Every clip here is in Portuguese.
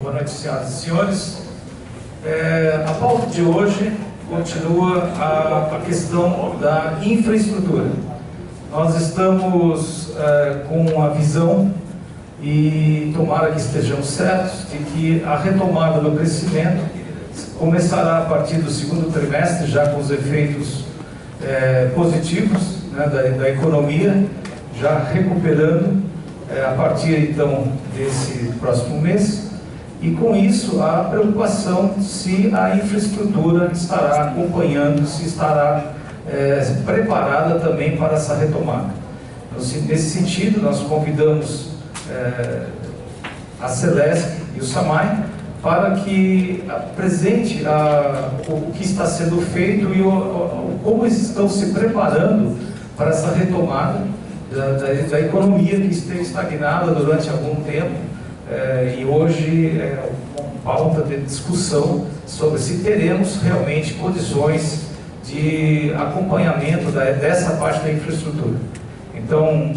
Boa noite, senhoras e senhores. A pauta de hoje continua a questão da infraestrutura. Nós estamos com a visão, e tomara que estejamos certos, de que a retomada do crescimento começará a partir do segundo trimestre, já com os efeitos positivos, né, da economia, já recuperando a partir então desse próximo mês. E com isso, a preocupação se a infraestrutura estará acompanhando, se estará preparada também para essa retomada. Então, nesse sentido, nós convidamos a Celesc e o SAMAI para que apresente o que está sendo feito e como eles estão se preparando para essa retomada da economia que esteve estagnada durante algum tempo. E hoje é uma pauta de discussão sobre se teremos realmente condições de acompanhamento dessa parte da infraestrutura. Então,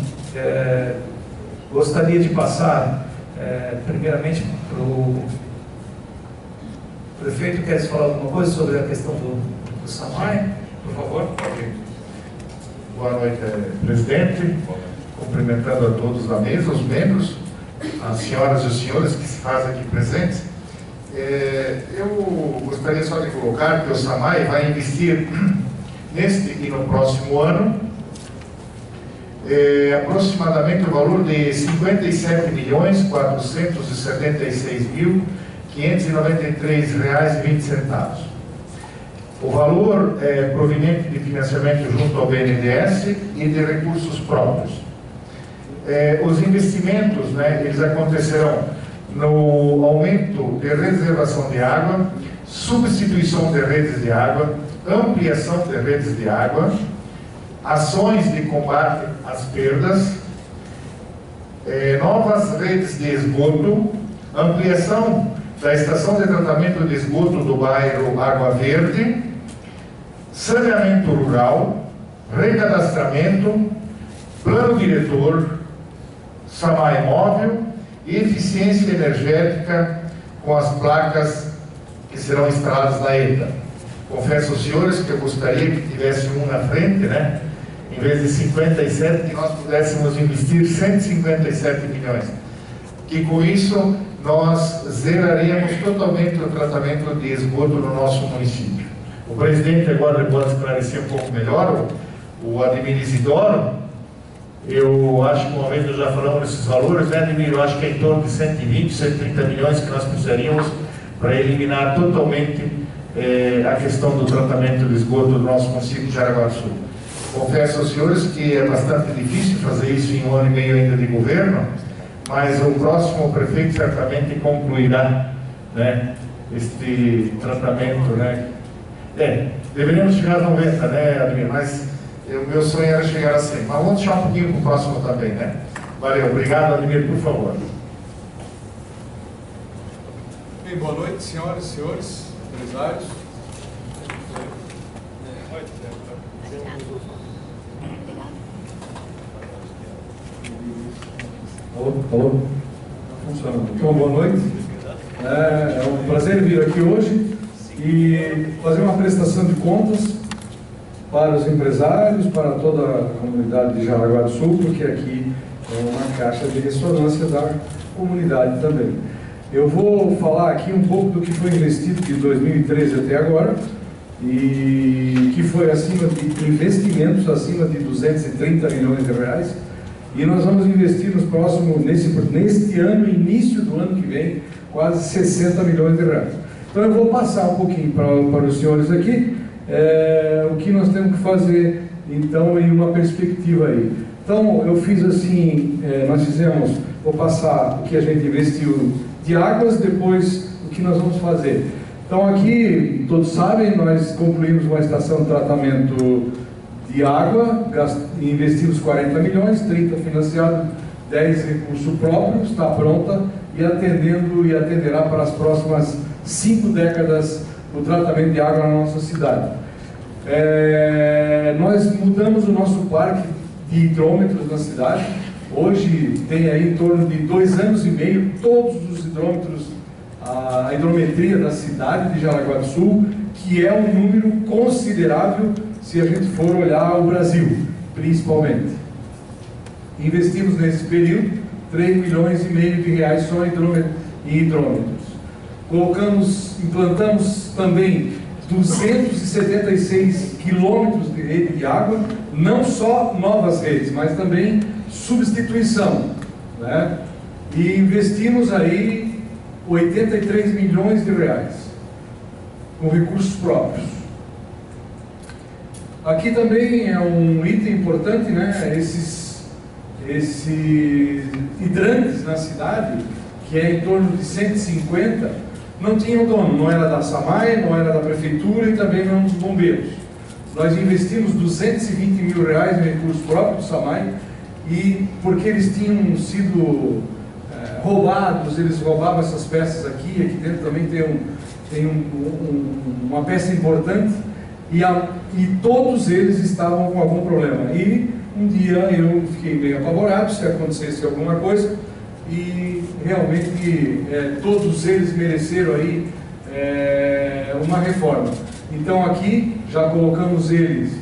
gostaria de passar primeiramente para o prefeito. Quer falar alguma coisa sobre a questão do SAMAI? Por favor. Boa noite, presidente. Cumprimentando a todos da mesa, os membros, as senhoras e os senhores que se fazem aqui presentes. Eu gostaria só de colocar que o SAMAI vai investir neste e no próximo ano aproximadamente o valor de R$ 57.476.593,20. O valor é proveniente de financiamento junto ao BNDES e de recursos próprios. Os investimentos, eles acontecerão no aumento de reservação de água, substituição de redes de água, ampliação de redes de água, ações de combate às perdas, novas redes de esgoto, ampliação da estação de tratamento de esgoto do bairro Água Verde, saneamento rural, recadastramento, plano diretor, SAMAI móvel e eficiência energética com as placas que serão instaladas na ETA. Confesso aos senhores que eu gostaria que tivesse um na frente, em vez de 57, que nós pudéssemos investir 157 milhões. Que com isso nós zeraríamos totalmente o tratamento de esgoto no nosso município. O presidente agora pode esclarecer um pouco melhor, o Ademir Isidoro. Eu acho que uma vez nós já falamos desses valores, Ademir? Eu acho que é em torno de 120, 130 milhões que nós precisaríamos para eliminar totalmente a questão do tratamento de esgoto do nosso município de Jaraguá do Sul. Confesso aos senhores que é bastante difícil fazer isso em 1 ano e meio ainda de governo, mas o próximo prefeito certamente concluirá este tratamento. Deveríamos chegar a 90, Ademir? Mas o meu sonho era chegar a 100. Mas vamos deixar um pouquinho para o próximo também, Valeu, obrigado, Ademir, por favor. Bem, boa noite, senhoras e senhores, empresários. Alô? Funcionando. Então, boa noite. É um prazer vir aqui hoje e fazer uma prestação de contas para os empresários, para toda a comunidade de Jaraguá do Sul, porque aqui é uma caixa de ressonância da comunidade também. Eu vou falar aqui um pouco do que foi investido de 2013 até agora, e que foi investimentos acima de 230 milhões de reais, e nós vamos investir nos próximos, neste ano, início do ano que vem, quase 60 milhões de reais. Então eu vou passar um pouquinho para os senhores aqui, o que nós temos que fazer, então, em uma perspectiva aí. Então, eu fiz assim, nós fizemos, vou passar o que a gente investiu de águas, depois o que nós vamos fazer. Então, aqui, todos sabem, nós concluímos uma estação de tratamento de água, investimos 40 milhões, 30 financiado, 10 recursos próprios, está pronta e atenderá para as próximas 5 décadas o tratamento de água na nossa cidade. Nós mudamos o nosso parque de hidrômetros na cidade. Hoje tem aí em torno de 2 anos e meio, todos os hidrômetros a hidrometria da cidade de Jaraguá do Sul, que é um número considerável se a gente for olhar o Brasil, principalmente. Investimos nesse período 3,5 milhões de reais só em hidrômetros. Implantamos também 276 quilômetros de rede de água, não só novas redes, mas também substituição, né? E investimos aí 83 milhões de reais com recursos próprios. Aqui também é um item importante, né? Esses hidrantes na cidade, que é em torno de 150, não tinham dono, não era da SAMAI, não era da prefeitura e também não dos bombeiros. Nós investimos 220 mil reais em recursos próprios do SAMAI, e porque eles tinham sido roubados, eles roubavam essas peças aqui dentro também tem uma peça importante, e todos eles estavam com algum problema. E um dia eu fiquei meio apavorado se acontecesse alguma coisa, e realmente todos eles mereceram aí uma reforma. Então aqui já colocamos eles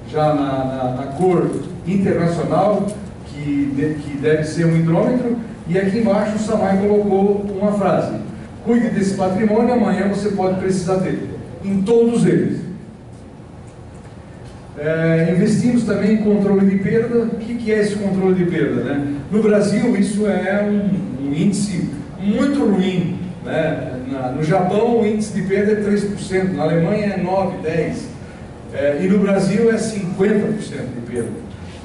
já na cor internacional, que deve ser um hidrômetro, e aqui embaixo o SAMAI colocou uma frase: cuide desse patrimônio, amanhã você pode precisar dele. Em todos eles. Investimos também em controle de perda. O que é esse controle de perda, né? No Brasil isso é um índice muito ruim, né? No Japão o índice de perda é 3%, na Alemanha é 9%, 10%, e no Brasil é 50% de perda,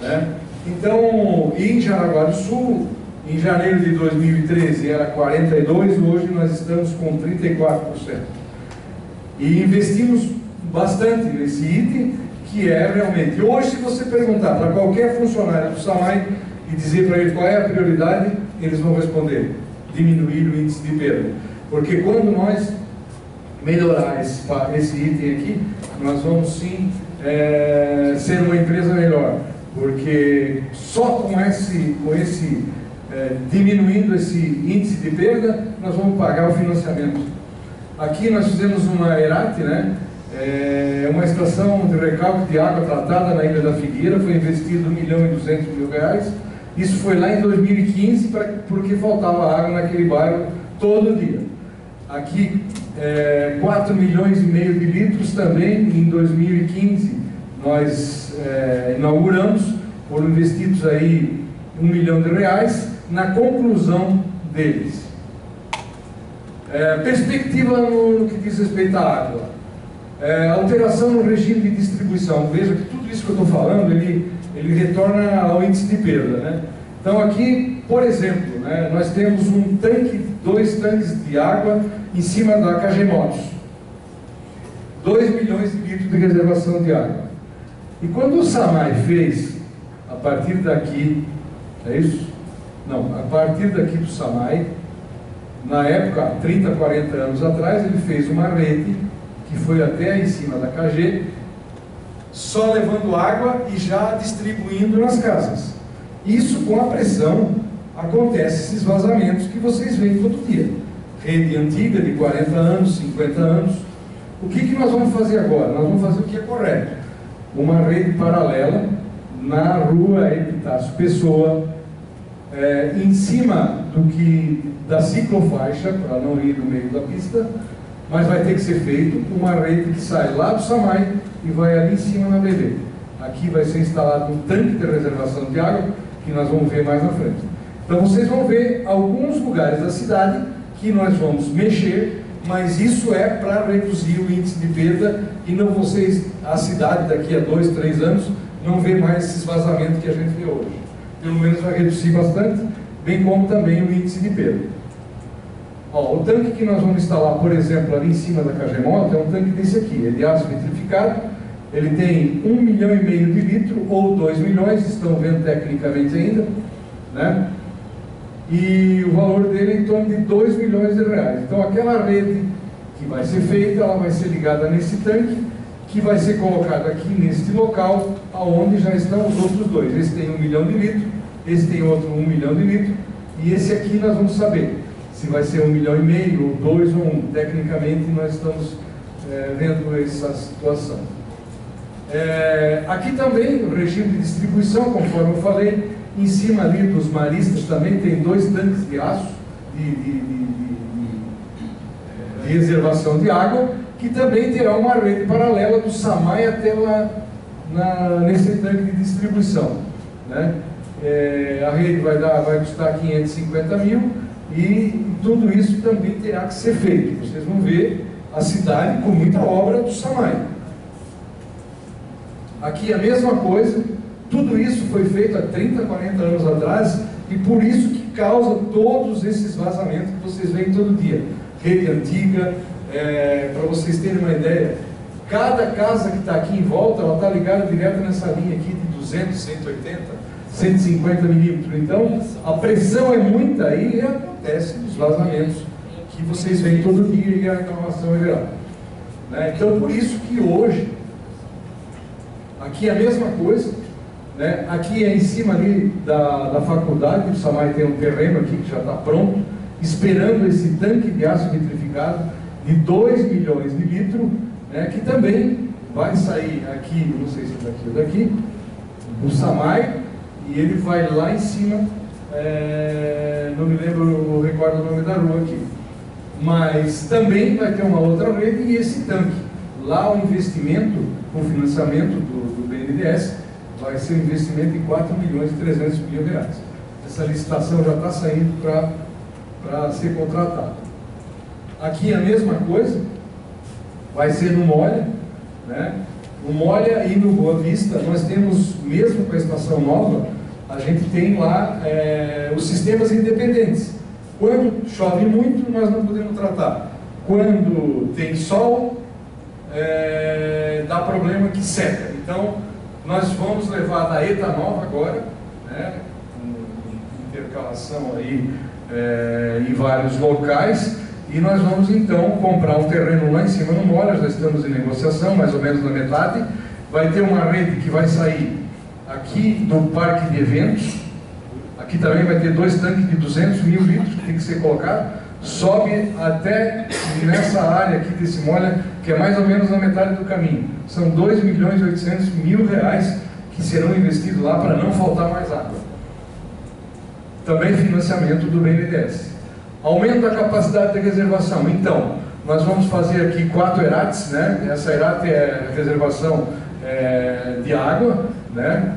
né? Então, em Jaraguá do Sul, em janeiro de 2013 era 42%, hoje nós estamos com 34%. E investimos bastante nesse item, que é realmente... Hoje, se você perguntar para qualquer funcionário do SAMAI e dizer para ele qual é a prioridade, eles vão responder: diminuir o índice de perda. Porque quando nós melhorar esse item aqui, nós vamos sim ser uma empresa melhor. Porque só diminuindo esse índice de perda, nós vamos pagar o financiamento. Aqui nós fizemos uma ERAT, né? Uma estação de recalque de água tratada na Ilha da Figueira, foi investido 1.200.000 reais. Isso foi lá em 2015, porque faltava água naquele bairro todo dia. Aqui, 4,5 milhões de litros também, em 2015, nós inauguramos, foram investidos aí 1 milhão de reais na conclusão deles. Perspectiva no que diz respeito à água. Alteração no regime de distribuição. Veja que tudo isso que eu estou falando, ele retorna ao índice de perda, né? Então aqui, por exemplo, né, nós temos dois tanques de água em cima da Cagemotos. 2 milhões de litros de reservação de água. E quando o SAMAI fez, a partir daqui, é isso? Não, a partir daqui do SAMAI, na época, 30, 40 anos atrás, ele fez uma rede que foi até em cima da KG, só levando água e já distribuindo nas casas. Isso, com a pressão, acontece esses vazamentos que vocês veem todo dia. Rede antiga de 40 anos, 50 anos. O que nós vamos fazer agora? Nós vamos fazer o que é correto. Uma rede paralela na rua Epitácio Pessoa, em cima da ciclofaixa, para não ir no meio da pista, mas vai ter que ser feito uma rede que sai lá do SAMAI e vai ali em cima na BV. Aqui vai ser instalado um tanque de reservação de água, que nós vamos ver mais na frente. Então vocês vão ver alguns lugares da cidade que nós vamos mexer, mas isso é para reduzir o índice de perda e não a cidade daqui a 2, 3 anos não vê mais esses vazamentos que a gente vê hoje. Pelo menos vai reduzir bastante, bem como também o índice de perda. O tanque que nós vamos instalar, por exemplo, ali em cima da Cagemoto, é um tanque desse aqui, é de aço vitrificado, ele tem 1,5 milhão de litros ou 2 milhões, estão vendo tecnicamente ainda, né? E o valor dele é em torno de 2 milhões de reais. Então aquela rede que vai ser feita, ela vai ser ligada nesse tanque, que vai ser colocado aqui neste local, aonde já estão os outros dois. Esse tem 1 milhão de litros, esse tem outro 1 milhão de litros, e esse aqui nós vamos saber se vai ser 1,5 milhão, ou 2 ou 1. Tecnicamente, nós estamos vendo essa situação. Aqui também o regime de distribuição, conforme eu falei, em cima ali dos maristas também tem 2 tanques de aço de reservação de água, que também terá uma rede paralela do SAMAI até lá nesse tanque de distribuição, né? A rede vai custar 550 mil e tudo isso também terá que ser feito. Vocês vão ver a cidade com muita obra do SAMAI. Aqui a mesma coisa, tudo isso foi feito há 30, 40 anos atrás e por isso que causa todos esses vazamentos que vocês veem todo dia. Rede antiga, para vocês terem uma ideia, cada casa que está aqui em volta, ela está ligada direto nessa linha aqui de 200, 180, 150 milímetros. Então, a pressão é muita e acontece os vazamentos que vocês veem todo dia e a reclamação é geral. Né? Então, por isso que hoje, aqui é a mesma coisa, né? Aqui é em cima ali da faculdade, o SAMAI tem um terreno aqui que já está pronto, esperando esse tanque de aço vitrificado de 2 milhões de litros, né, que também vai sair aqui, não sei se é daqui ou daqui, do SAMAI, e ele vai lá em cima, não me lembro, não recordo o nome da rua aqui, mas também vai ter uma outra rede e esse tanque. Lá o investimento, com financiamento do BNDES, vai ser um investimento de 4 milhões e 300 mil reais. Essa licitação já está saindo para ser contratado. Aqui a mesma coisa, vai ser no Molha, né? No Molha e no Boa Vista, nós temos, mesmo com a estação nova, a gente tem lá os sistemas independentes. Quando chove muito, nós não podemos tratar. Quando tem sol, dá problema que seca. Então, nós vamos levar da ETA nova agora, né? Intercalação aí em vários locais, e nós vamos então comprar um terreno lá em cima no Molha, já estamos em negociação, mais ou menos na metade. Vai ter uma rede que vai sair aqui do parque de eventos, aqui também vai ter 2 tanques de 200 mil litros que tem que ser colocado, sobe até nessa área aqui desse Molha, que é mais ou menos na metade do caminho. São 2 milhões e 800 mil reais que serão investidos lá para não faltar mais água. Também financiamento do BNDES. Aumento da capacidade de reservação. Então, nós vamos fazer aqui 4 ERATs, né? Essa ERAT é reservação de água, né?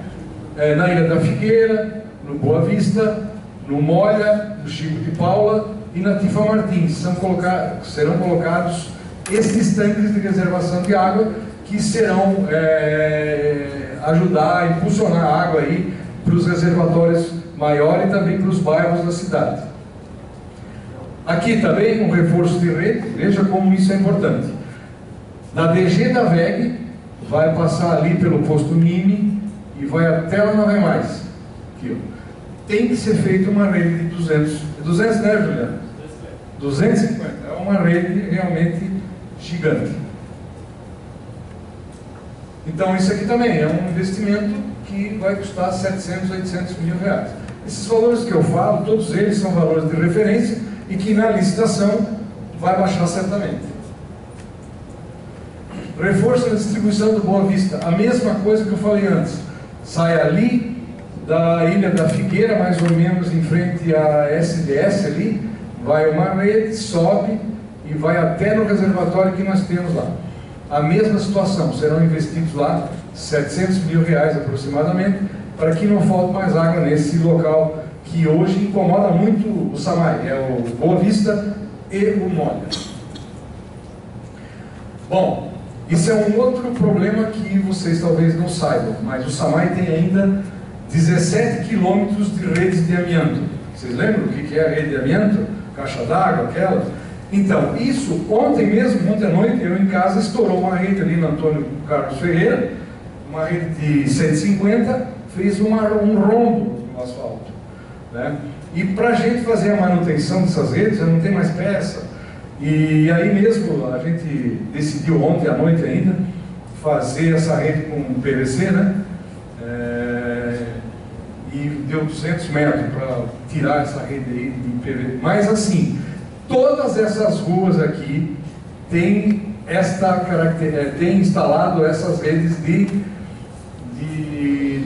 Na Ilha da Figueira, no Boa Vista, no Molha, no Chico de Paula e na Tifa Martins. Serão colocados esses tanques de reservação de água que serão ajudar a impulsionar a água aí para os reservatórios maiores e também para os bairros da cidade. Aqui também um reforço de rede, veja como isso é importante. Da DG da VEG, vai passar ali pelo posto Mini e vai até lá não vai mais. Aqui, ó. Tem que ser feita uma rede de 200, né, Juliana? 250, é uma rede realmente gigante. Então isso aqui também é um investimento que vai custar 700, 800 mil reais. Esses valores que eu falo, todos eles são valores de referência e que na licitação vai baixar certamente. Reforço na distribuição do Boa Vista, a mesma coisa que eu falei antes. Sai ali da Ilha da Figueira, mais ou menos em frente à SDS ali, vai uma rede, sobe e vai até no reservatório que nós temos lá. A mesma situação, serão investidos lá 700 mil reais aproximadamente, para que não falte mais água nesse local que hoje incomoda muito o SAMAI, é o Boa Vista e o Molha. Bom, isso é um outro problema que vocês talvez não saibam, mas o SAMAI tem ainda 17 quilômetros de redes de amianto. Vocês lembram o que é a rede de amianto? Caixa d'água, aquela? Então, isso, ontem mesmo, ontem à noite, eu em casa, estourou uma rede ali no Antônio Carlos Ferreira, uma rede de 150, fez um rombo no asfalto, né? E para a gente fazer a manutenção dessas redes, já não tem mais peça. E aí mesmo, a gente decidiu ontem à noite ainda, fazer essa rede com PVC, né? E deu 200 metros para tirar essa rede aí de PVC. Mas assim, Todas essas ruas aqui têm tem instalado essas redes de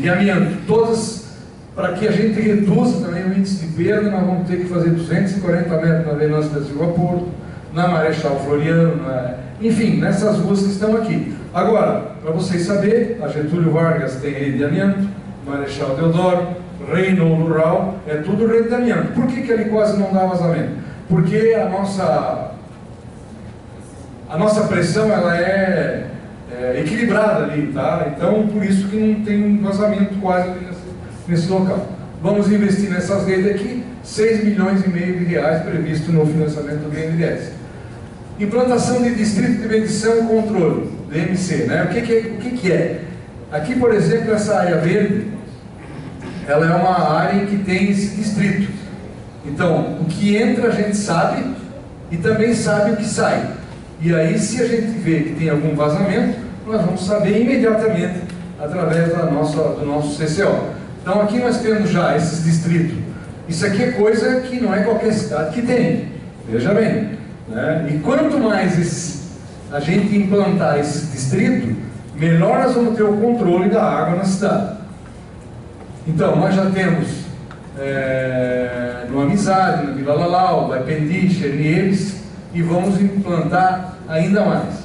amianto, todas, para que a gente reduza também o índice de perda. Nós vamos ter que fazer 240 metros na Venâncio da Silva Porto, na Marechal Floriano, enfim, nessas ruas que estão aqui. Agora, para vocês saberem, a Getúlio Vargas tem rede de amianto, Marechal Deodoro, Reino Rural, é tudo rede de amianto. Por que ali quase não dá vazamento? Porque a nossa pressão, ela é equilibrada ali, tá? Então, por isso que não tem vazamento quase ali nesse local. Vamos investir nessas redes aqui, 6,5 milhões de reais previsto no financiamento do BNDES. Implantação de distrito de medição e controle, DMC, né? O que é? Aqui, por exemplo, essa área verde, ela é uma área que tem esse distrito. Então, o que entra a gente sabe e também sabe o que sai. E aí, se a gente vê que tem algum vazamento, nós vamos saber imediatamente através do nosso CCO. Então, aqui nós temos já esses distritos. Isso aqui é coisa que não é qualquer cidade que tem. Veja bem, né? E quanto mais a gente implantar esse distrito, melhor nós vamos ter o controle da água na cidade. Então, nós já temos no Amizade, no Vila Lalau, Baipendi, Chernieves, e vamos implantar ainda mais.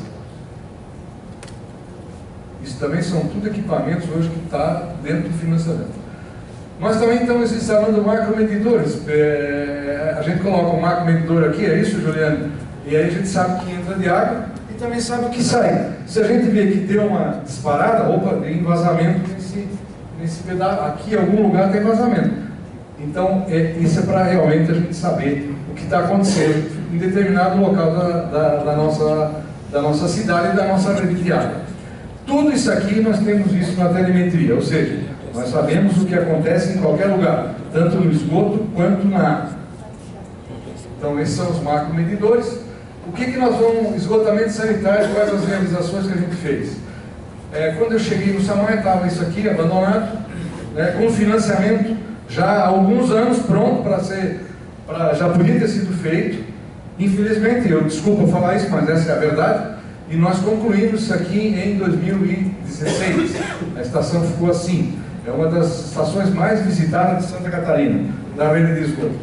Isso também são tudo equipamentos hoje que está dentro do financiamento. Nós também estamos instalando macromedidores. A gente coloca um macromedidor aqui, é isso, Juliano? E aí a gente sabe o que entra de água e também sabe o que sai. Se a gente vê que deu uma disparada, opa, tem vazamento nesse pedaço, aqui em algum lugar tem vazamento. Então, isso é para realmente a gente saber o que está acontecendo em determinado local da nossa cidade e da nossa rede de água. Tudo isso aqui nós temos isso na telemetria, ou seja, nós sabemos o que acontece em qualquer lugar, tanto no esgoto quanto na água. Então, esses são os macromedidores. O que nós vamos, esgotamento sanitário, quais as realizações que a gente fez? Quando eu cheguei no Samar, estava isso aqui abandonado, né, com financiamento já há alguns anos pronto já podia ter sido feito. Infelizmente, desculpa falar isso, mas essa é a verdade, e nós concluímos isso aqui em 2016. A estação ficou assim, é uma das estações mais visitadas de Santa Catarina, da rede de esgoto.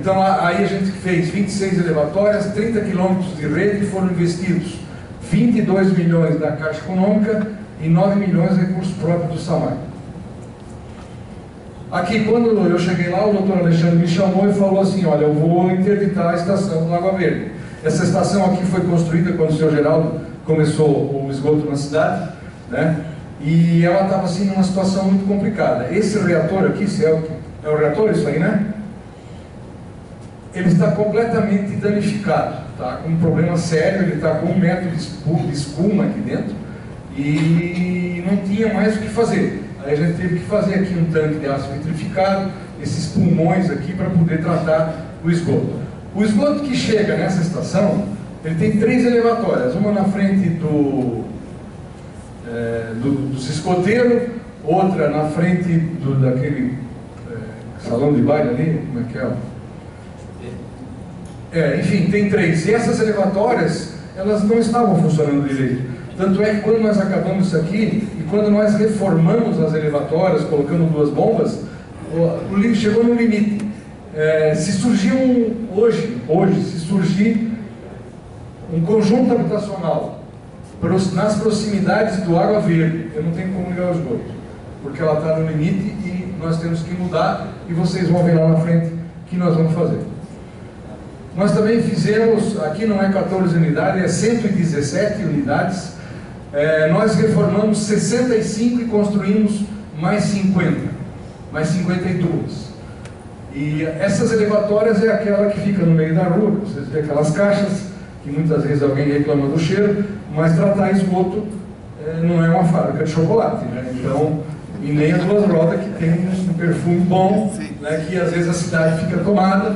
Então aí a gente fez 26 elevatórias, 30 quilômetros de rede, foram investidos 22 milhões da Caixa Econômica e 9 milhões de recursos próprios do SAMAI. Aqui, quando eu cheguei lá, o doutor Alexandre me chamou e falou assim: olha, eu vou interditar a estação do Água Verde. Essa estação aqui foi construída quando o senhor Geraldo começou o esgoto na cidade, né? E ela estava assim numa situação muito complicada. Esse reator aqui, é o reator isso aí, né? Ele está completamente danificado, tá? Com um problema sério, ele está com 1 metro de espuma aqui dentro e não tinha mais o que fazer. Aí a gente teve que fazer aqui um tanque de aço vitrificado, esses pulmões aqui para poder tratar o esgoto. O esgoto que chega nessa estação, ele tem 3 elevatórias, uma na frente dos escoteiros, outra na frente daquele salão de baile ali, como é que é? Enfim, tem 3. E essas elevatórias, elas não estavam funcionando direito. Tanto é que quando nós acabamos isso aqui, e quando nós reformamos as elevatórias, colocando 2 bombas, o chegou no limite. Se surgir se surgir um conjunto habitacional nas proximidades do Água Verde, eu não tenho como ligar o esgoto, porque ela está no limite e nós temos que mudar, e vocês vão ver lá na frente o que nós vamos fazer. Nós também fizemos, aqui não é 14 unidades, é 117 unidades. Nós reformamos 65 e construímos mais 52. E essas elevatórias é aquela que fica no meio da rua, vocês veem aquelas caixas, que muitas vezes alguém reclama do cheiro, mas tratar esgoto não é uma fábrica de chocolate, né? Então, e nem a 2 rodas que tem um perfume bom, né, que às vezes a cidade fica tomada,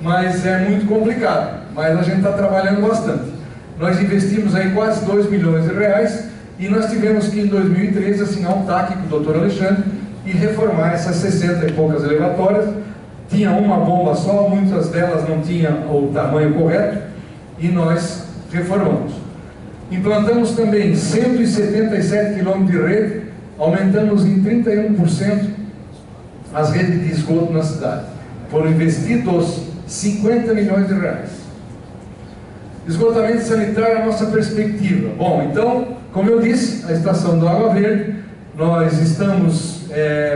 mas é muito complicado. Mas a gente está trabalhando bastante. Nós investimos aí quase 2 milhões de reais e nós tivemos que em 2013 assinar um TAC com o doutor Alexandre e reformar essas 60 e poucas elevatórias, tinha uma bomba só, muitas delas não tinham o tamanho correto, e nós reformamos. Implantamos também 177 km de rede, aumentamos em 31% as redes de esgoto na cidade. Foram investidos 50 milhões de reais. Esgotamento sanitário é a nossa perspectiva. Bom, então, como eu disse, a estação do Água Verde, nós estamos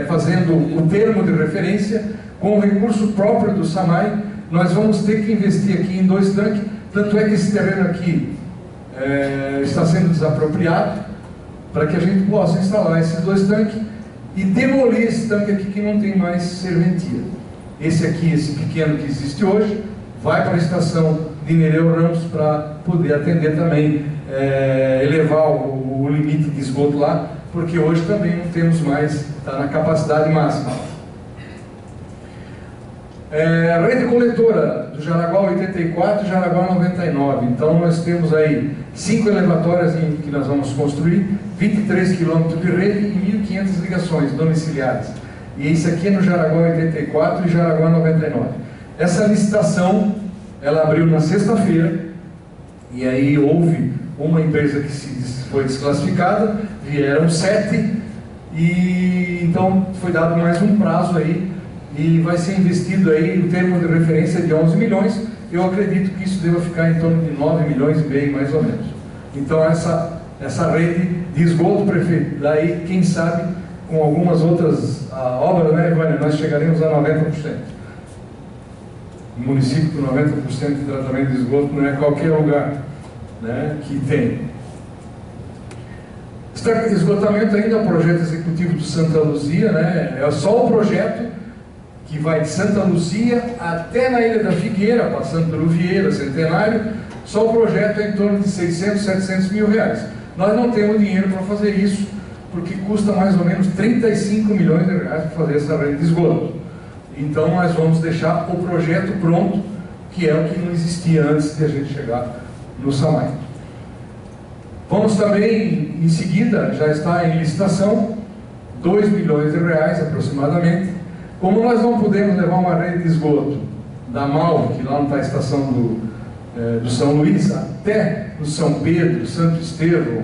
fazendo o termo de referência com o recurso próprio do SAMAI. Nós vamos ter que investir aqui em 2 tanques, tanto é que esse terreno aqui está sendo desapropriado para que a gente possa instalar esses 2 tanques e demolir esse tanque aqui que não tem mais serventia. Esse aqui, esse pequeno que existe hoje, vai para a estação de Nereu Ramos para poder atender também, elevar o limite de esgoto lá, porque hoje também não temos mais, está na capacidade máxima. Rede coletora do Jaraguá 84 e Jaraguá 99. Então nós temos aí 5 elevatórias que nós vamos construir, 23 km de rede e 1.500 ligações domiciliares. E isso aqui é no Jaraguá 84 e Jaraguá 99. Essa licitação, ela abriu na sexta-feira, e aí houve uma empresa que foi desclassificada, vieram 7, e então foi dado mais um prazo aí, e vai ser investido aí o termo de referência de 11 milhões, eu acredito que isso deva ficar em torno de 9 milhões e meio, mais ou menos. Então essa rede de esgoto, prefeito, daí quem sabe com algumas outras obras, né, Ivânia, nós chegaremos a 90%. Um município com 90% de tratamento de esgoto não é qualquer lugar, né, que tem. Esgotamento ainda é o projeto executivo do Santa Luzia, né, é só o projeto que vai de Santa Luzia até na Ilha da Figueira, passando pelo Vieira, Centenário. Só o projeto é em torno de 600, 700 mil reais. Nós não temos dinheiro para fazer isso, porque custa mais ou menos 35 milhões de reais para fazer essa rede de esgoto. Então nós vamos deixar o projeto pronto, que é o que não existia antes de a gente chegar no SAMAI. Vamos também, em seguida, já está em licitação, 2 milhões de reais aproximadamente. Como nós não podemos levar uma rede de esgoto da Malve, que lá não está a estação do São Luís, até o São Pedro, Santo Estevão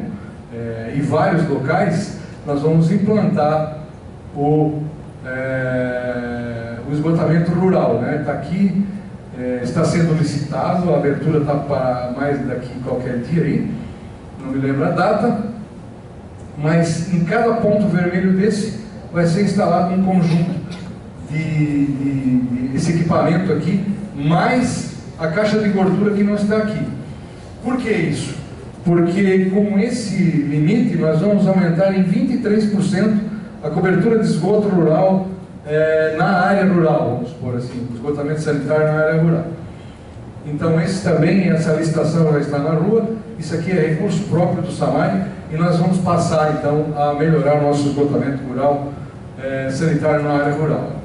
e vários locais, nós vamos implantar o esgotamento rural, né? Está aqui, está sendo licitado, a abertura está para mais daqui qualquer dia aí, não me lembro a data, mas em cada ponto vermelho desse vai ser instalado um conjunto esse equipamento aqui, mais a caixa de gordura que não está aqui. Por que isso? Porque com esse limite nós vamos aumentar em 23% a cobertura de esgoto rural na área rural, vamos supor assim, o esgotamento sanitário na área rural. Então esse também, essa licitação já está na rua, isso aqui é recurso próprio do SAMAI, e nós vamos passar então a melhorar o nosso esgotamento rural sanitário na área rural.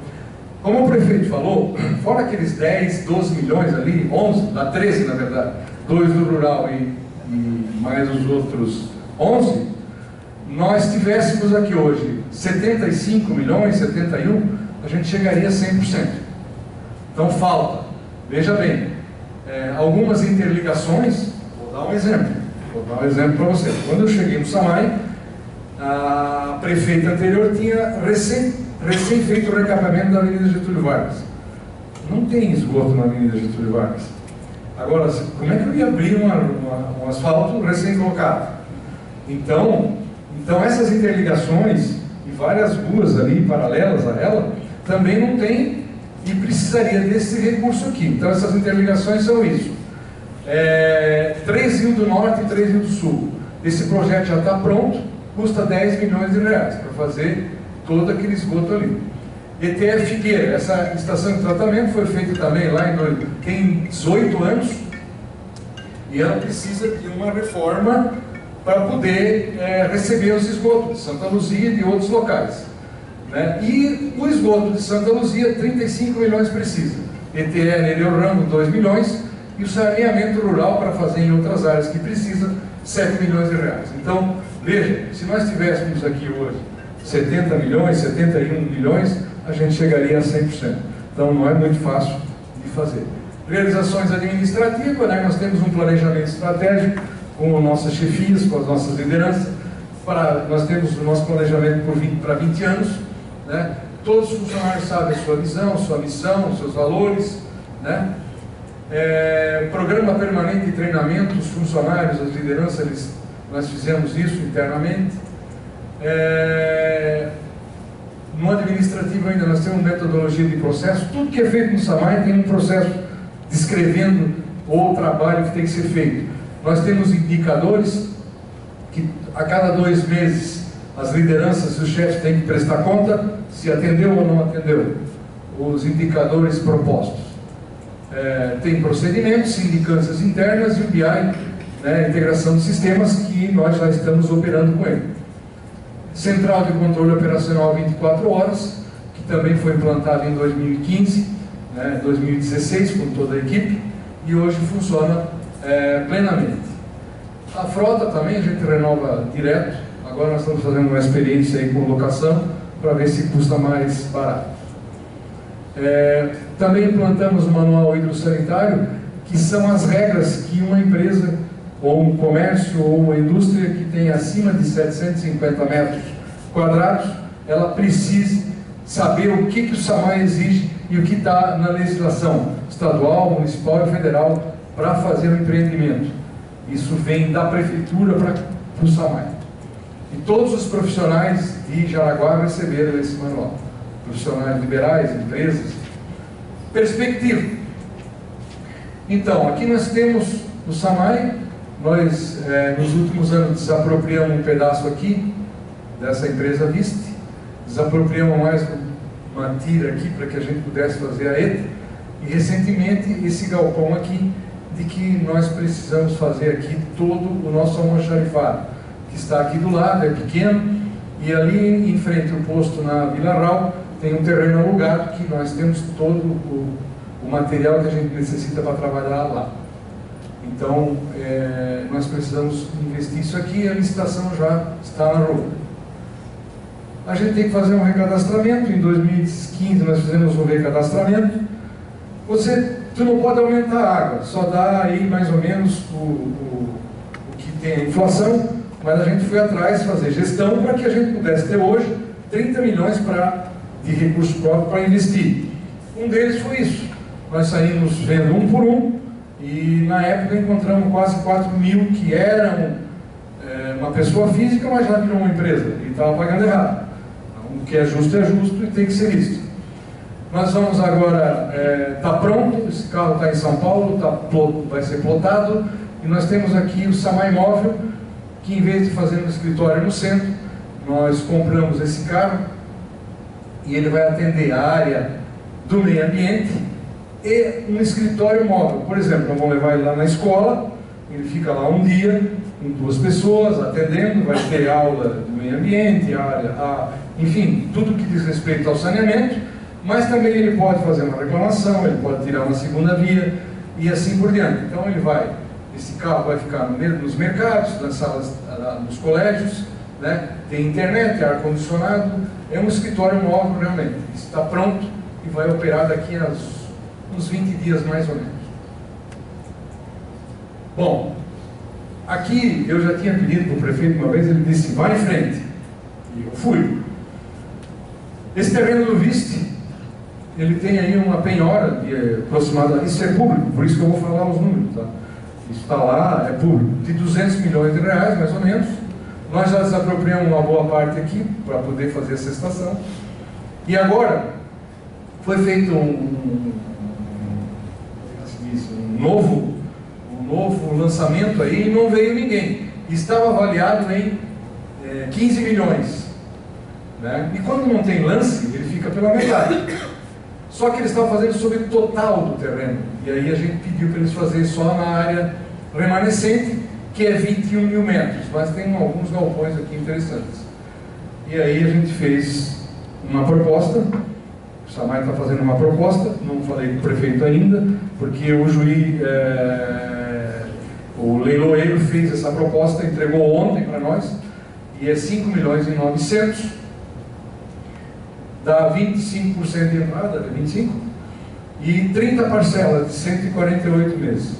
Como o prefeito falou, fora aqueles 10, 12 milhões ali, 11, dá 13 na verdade, 2 do rural e mais os outros 11, nós tivéssemos aqui hoje 75 milhões, 71, a gente chegaria a 100%. Então falta, veja bem, algumas interligações, vou dar um exemplo para você. Quando eu cheguei no SAMAI, a prefeita anterior tinha recém feito o recapeamento da Avenida Getúlio Vargas. Não tem esgoto na Avenida Getúlio Vargas. Agora, como é que eu ia abrir um asfalto recém-colocado? Então essas interligações e várias ruas ali paralelas a ela também não tem e precisaria desse recurso aqui. Então essas interligações são isso. 3 Rios do Norte e 3 Rios do Sul. Esse projeto já está pronto, custa 10 milhões de reais para fazer todo aquele esgoto ali. ETF Figueira, essa estação de tratamento foi feita também lá tem 18 anos e ela precisa de uma reforma para poder receber os esgotos de Santa Luzia e de outros locais, né? E o esgoto de Santa Luzia, 35 milhões precisa. ETE Nereu Ramos, 2 milhões, e o saneamento rural para fazer em outras áreas que precisa, 7 milhões de reais. Então, veja, se nós tivéssemos aqui hoje 70 milhões, 71 milhões, a gente chegaria a 100%. Então não é muito fácil de fazer. Realizações administrativas, né? Nós temos um planejamento estratégico com nossas chefias, com as nossas lideranças. Nós temos o nosso planejamento para 20 anos, né? Todos os funcionários sabem a sua visão, sua missão, seus valores, né? Programa permanente de treinamento dos funcionários, as lideranças, nós fizemos isso internamente. No administrativo ainda nós temos metodologia de processo. Tudo que é feito no SAMAI tem um processo descrevendo o trabalho que tem que ser feito. Nós temos indicadores que a cada 2 meses as lideranças e os chefes têm que prestar conta se atendeu ou não atendeu os indicadores propostos. Tem procedimentos, sindicâncias internas e o BI, né, integração de sistemas, que nós já estamos operando com ele. Central de controle operacional 24 horas, que também foi implantado em 2015, 2016 com toda a equipe, e hoje funciona plenamente. A frota também a gente renova direto. Agora nós estamos fazendo uma experiência aí com locação para ver se custa mais barato. Também implantamos o manual hidrossanitário, que são as regras que uma empresa, ou um comércio, ou uma indústria que tem acima de 750 metros quadrados, ela precisa saber o que o SAMAI exige e o que está na legislação estadual, municipal e federal para fazer o empreendimento. Isso vem da prefeitura para o SAMAI. E todos os profissionais de Jaraguá receberam esse manual. Profissionais liberais, empresas. Perspectiva. Então, aqui nós temos o SAMAI. Nós, nos últimos anos, desapropriamos um pedaço aqui dessa empresa Viste. Desapropriamos mais uma tira aqui para que a gente pudesse fazer a ETA. E, recentemente, esse galpão aqui, de que nós precisamos fazer aqui todo o nosso almoxarifado, que está aqui do lado, é pequeno, e ali em frente ao posto na Vila Rau, tem um terreno alugado que nós temos todo o material que a gente necessita para trabalhar lá. Então, nós precisamos investir isso aqui e a licitação já está na rua. A gente tem que fazer um recadastramento. Em 2015 nós fizemos um recadastramento. Tu não pode aumentar a água, só dá aí mais ou menos o que tem a inflação, mas a gente foi atrás fazer gestão para que a gente pudesse ter hoje 30 milhões de recursos próprios para investir. Um deles foi isso. Nós saímos vendo um por um e na época encontramos quase 4 mil que eram uma pessoa física, mas já virou uma empresa e estava pagando errado. Então, o que é justo e tem que ser visto. Nós vamos agora, está pronto, esse carro está em São Paulo, vai ser plotado, e nós temos aqui o SAMAI Móvel, que em vez de fazer um escritório no centro, nós compramos esse carro, e ele vai atender a área do meio ambiente e um escritório móvel. Por exemplo, nós vamos levar ele lá na escola, ele fica lá um dia, com 2 pessoas, atendendo, vai ter aula do meio ambiente, enfim, tudo que diz respeito ao saneamento, mas também ele pode fazer uma reclamação, ele pode tirar uma segunda via e assim por diante. Então esse carro vai ficar nos mercados, nas salas, nos colégios, né? Tem internet, ar-condicionado, é um escritório móvel realmente. Está pronto e vai operar daqui a uns 20 dias mais ou menos. Bom, aqui eu já tinha pedido para o prefeito uma vez, ele disse, vai em frente. E eu fui. Esse terreno do Viste, ele tem aí uma penhora de aproximadamente, isso é público, por isso que eu vou falar os números, tá? Isso está lá, é público, de 200 milhões de reais, mais ou menos. Nós já desapropriamos uma boa parte aqui, para poder fazer essa estação. E agora, foi feito um novo lançamento aí, e não veio ninguém. Estava avaliado em 15 milhões. Né? E quando não tem lance, ele fica pela metade. Só que eles estavam fazendo sobre o total do terreno. E aí a gente pediu para eles fazerem só na área remanescente, que é 21 mil metros. Mas tem alguns galpões aqui interessantes. E aí a gente fez uma proposta. O SAMAI está fazendo uma proposta. Não falei com o prefeito ainda, porque o juiz, o leiloeiro fez essa proposta, entregou ontem para nós. E é 5 milhões e 900. Dá 25% de entrada, 25%, e 30 parcelas de 148 meses.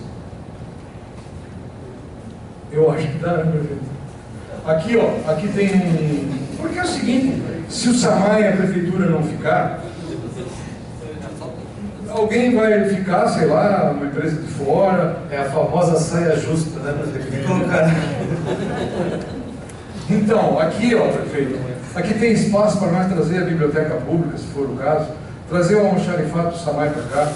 Eu acho que dá, né, prefeito? Aqui, ó, aqui tem um... Porque é o seguinte, se o SAMAI e a prefeitura não ficar, alguém vai ficar, sei lá, uma empresa de fora. É a famosa saia justa, né, prefeito? Colocar. Então, aqui, ó, prefeito, aqui tem espaço para nós trazer a biblioteca pública, se for o caso, trazer o almoxarifado do SAMAI para cá,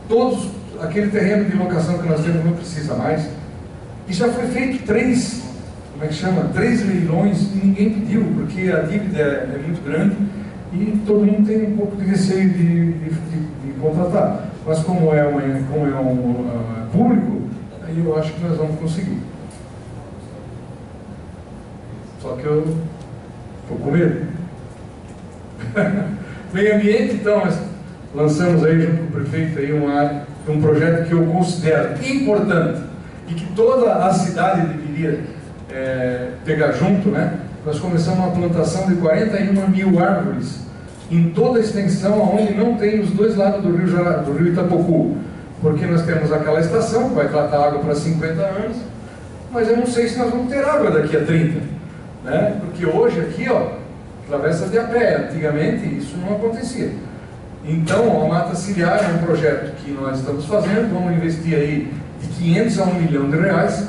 todos, aquele terreno de locação que nós temos não precisa mais. E já foi feito 3 leilões e ninguém pediu, porque a dívida é muito grande e todo mundo tem um pouco de receio de contratar. Mas como é um público, aí eu acho que nós vamos conseguir. Só que eu estou com medo. Meio ambiente, então, nós lançamos aí junto com o prefeito aí um projeto que eu considero importante e que toda a cidade deveria pegar junto, né? Nós começamos uma plantação de 41 mil árvores em toda a extensão, onde não tem os dois lados do rio Itapocu, porque nós temos aquela estação que vai tratar água para 50 anos, mas eu não sei se nós vamos ter água daqui a 30, né? Porque hoje aqui, ó, travessa de a pé, antigamente isso não acontecia. Então, a Mata Ciliar é um projeto que nós estamos fazendo, vamos investir aí de 500 a 1 milhão de reais,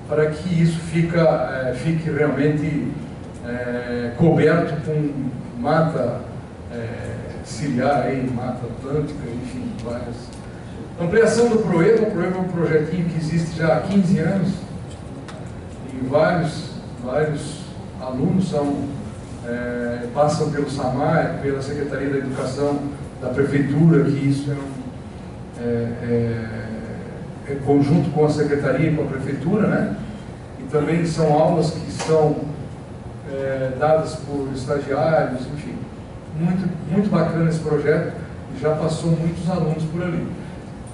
para que isso fique realmente coberto com mata ciliar, aí, mata atlântica, enfim, várias. Ampliação do Proeva. O Proeva é um projetinho que existe já há 15 anos e vários alunos passam pelo SAMAI, pela Secretaria da Educação da Prefeitura, que isso é conjunto com a Secretaria e com a Prefeitura, né? E também são aulas que são dadas por estagiários, enfim. Muito bacana esse projeto, e já passou muitos alunos por ali.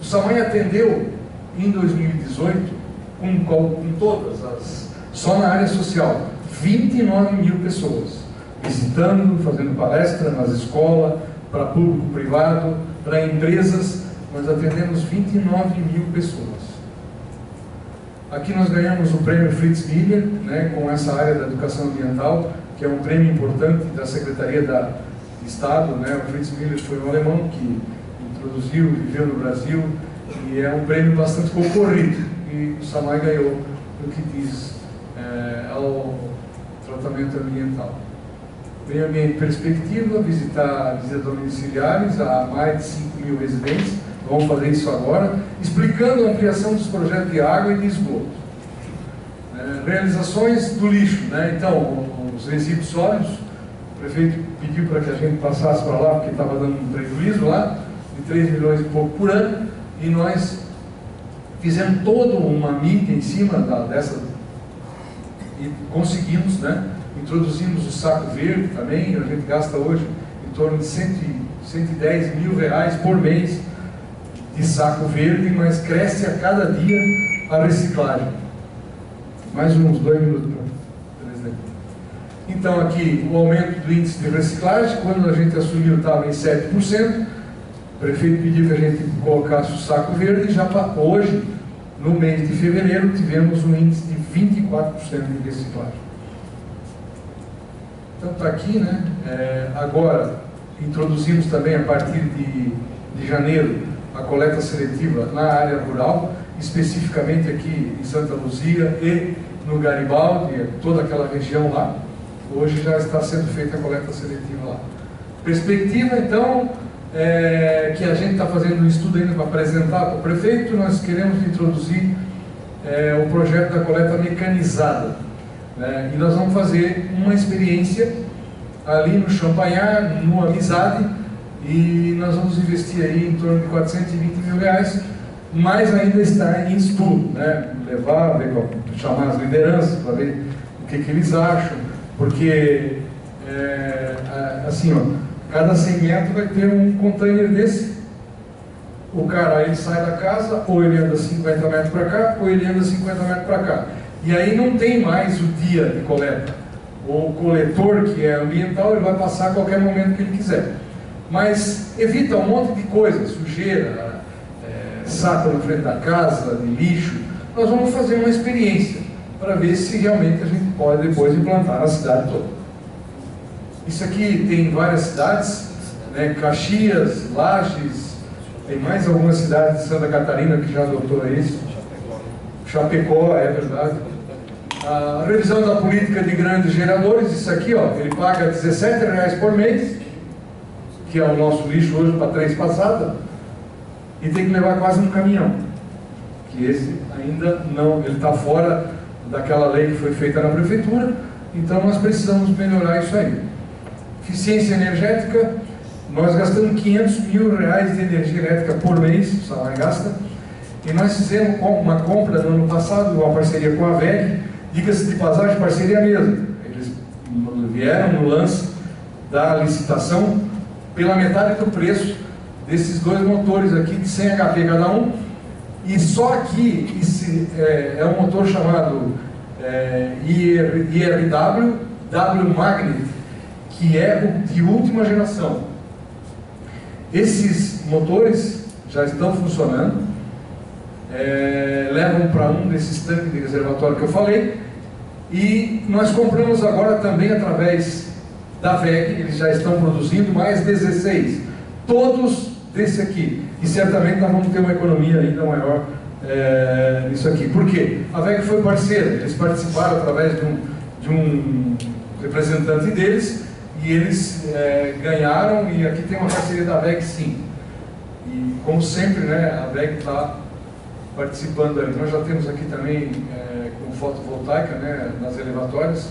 O SAMAI atendeu, em 2018, com todas só na área social, 29 mil pessoas, visitando, fazendo palestra nas escolas, para público privado, para empresas. Nós atendemos 29 mil pessoas. Aqui nós ganhamos o prêmio Fritz Miller, né, com essa área da educação ambiental, que é um prêmio importante da Secretaria de Estado, né? O Fritz Miller foi um alemão que introduziu, viveu no Brasil, e é um prêmio bastante concorrido, e o SAMAI ganhou no que diz ao tratamento ambiental. Meio ambiente perspectiva, visitar domiciliares a mais de 5 mil residentes. Vamos fazer isso agora, explicando a ampliação dos projetos de água e de esgoto. Realizações do lixo, né? Então, os resíduos sólidos, o prefeito pediu para que a gente passasse para lá, porque estava dando um prejuízo lá, de 3 milhões e pouco por ano, e nós fizemos toda uma mídia em cima dessa, e conseguimos, né? Introduzimos o saco verde também. A gente gasta hoje em torno de 110 mil reais por mês de saco verde, mas cresce a cada dia a reciclagem. Mais uns 2 minutos para presidente. Então aqui o aumento do índice de reciclagem, quando a gente assumiu estava em 7%, o prefeito pediu que a gente colocasse o saco verde, e já hoje, no mês de fevereiro, tivemos um índice de 24% de reciclagem. Então está aqui, né? Agora introduzimos também a partir de janeiro a coleta seletiva na área rural, especificamente aqui em Santa Luzia e no Garibaldi, toda aquela região lá. Hoje já está sendo feita a coleta seletiva lá. Perspectiva, então, que a gente está fazendo um estudo ainda para apresentar para o prefeito. Nós queremos introduzir o projeto da coleta mecanizada, né? E nós vamos fazer uma experiência ali no Champanhar, no Amizade, e nós vamos investir aí em torno de 420 mil reais, mas ainda está em estudo, né? Levar, chamar as lideranças para ver o que eles acham, porque assim, ó, cada 100 metros vai ter um container desse. O cara, ele sai da casa, ou ele anda 50 metros para cá, ou ele anda 50 metros para cá, e aí não tem mais o dia de coleta. O coletor, que é ambiental, ele vai passar a qualquer momento que ele quiser. mas evita um monte de coisa, sujeira, saco na frente da casa, de lixo. Nós vamos fazer uma experiência para ver se realmente a gente pode depois implantar na cidade toda. Isso aqui tem várias cidades, né? Caxias, Lages, tem mais algumas cidades de Santa Catarina que já adotou isso. Chapecó, é verdade. A revisão da política de grandes geradores, isso aqui, ó, ele paga R$17 por mês, que é o nosso lixo hoje para 3 passadas, e tem que levar quase um caminhão, que esse ainda não, ele está fora daquela lei que foi feita na prefeitura, então nós precisamos melhorar isso aí. Eficiência energética, nós gastamos R$500 mil de energia elétrica por mês, o Samay gasta, e nós fizemos uma compra no ano passado, uma parceria com a VEG, diga-se de passagem, parceria mesmo. Eles vieram no lance da licitação pela metade do preço desses 2 motores aqui de 100 HP cada um, e só aqui é um motor chamado IRW W-Magnet, que é o de última geração. Esses motores já estão funcionando, levam para um desses tanques de reservatório que eu falei, e nós compramos agora também através da VEG, eles já estão produzindo mais 16, todos desse aqui, e certamente nós vamos ter uma economia ainda maior nisso aqui. Por quê? A VEG foi parceira, eles participaram através de um representante deles, e eles ganharam, e aqui tem uma parceria da VEG sim. E como sempre, né, a VEG está participando ali. Nós já temos aqui também com fotovoltaica, né, nas elevatórias,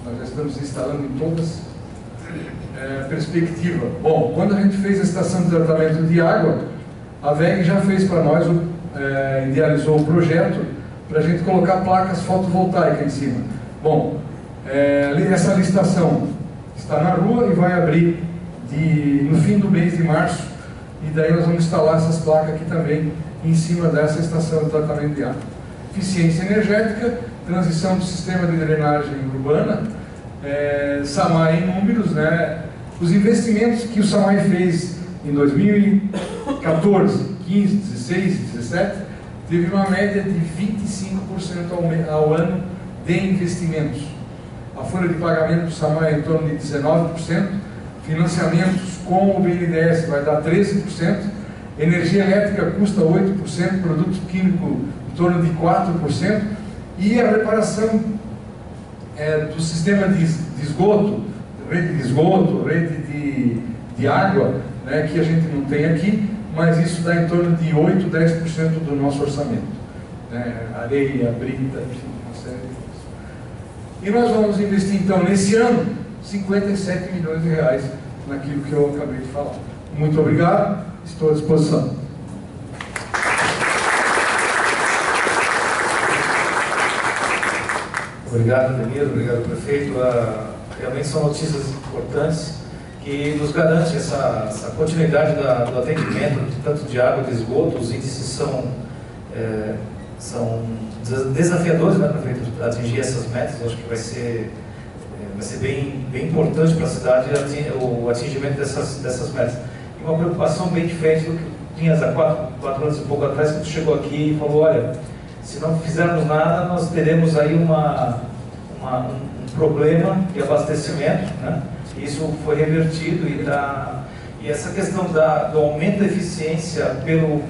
nós já estamos instalando em todas. Perspectiva. Bom, quando a gente fez a estação de tratamento de água, a VEG já fez para nós, idealizou um projeto para a gente colocar placas fotovoltaicas em cima. Bom, essa licitação está na rua e vai abrir no fim do mês de março, e daí nós vamos instalar essas placas aqui também em cima dessa estação de tratamento de água. Eficiência energética, transição do sistema de drenagem urbana, Samay em números, né? Os investimentos que o Samay fez em 2014, 15, 16, 17, teve uma média de 25% ao ano de investimentos. A folha de pagamento do Samay é em torno de 19%, financiamentos com o BNDES vai dar 13%, energia elétrica custa 8%, produto químico em torno de 4%, e a reparação do sistema de esgoto, rede de esgoto, rede de água, né, que a gente não tem aqui, mas isso dá em torno de 8, 10% do nosso orçamento. Areia, brita, enfim, uma série de coisas. E nós vamos investir então nesse ano 57 milhões de reais naquilo que eu acabei de falar. Muito obrigado, estou à disposição. Obrigado, Ademir, obrigado, prefeito. Realmente são notícias importantes que nos garantem essa continuidade do atendimento, tanto de água, de esgoto. Os índices são desafiadores, né, prefeito, atingir essas metas. Eu acho que vai ser bem importante para a cidade o atingimento dessas metas. E uma preocupação bem diferente do que tinhas há 4 anos e pouco atrás, que tu chegou aqui e falou: olha, se não fizermos nada, nós teremos aí um problema de abastecimento, né? Isso foi revertido e essa questão do aumento da eficiência pela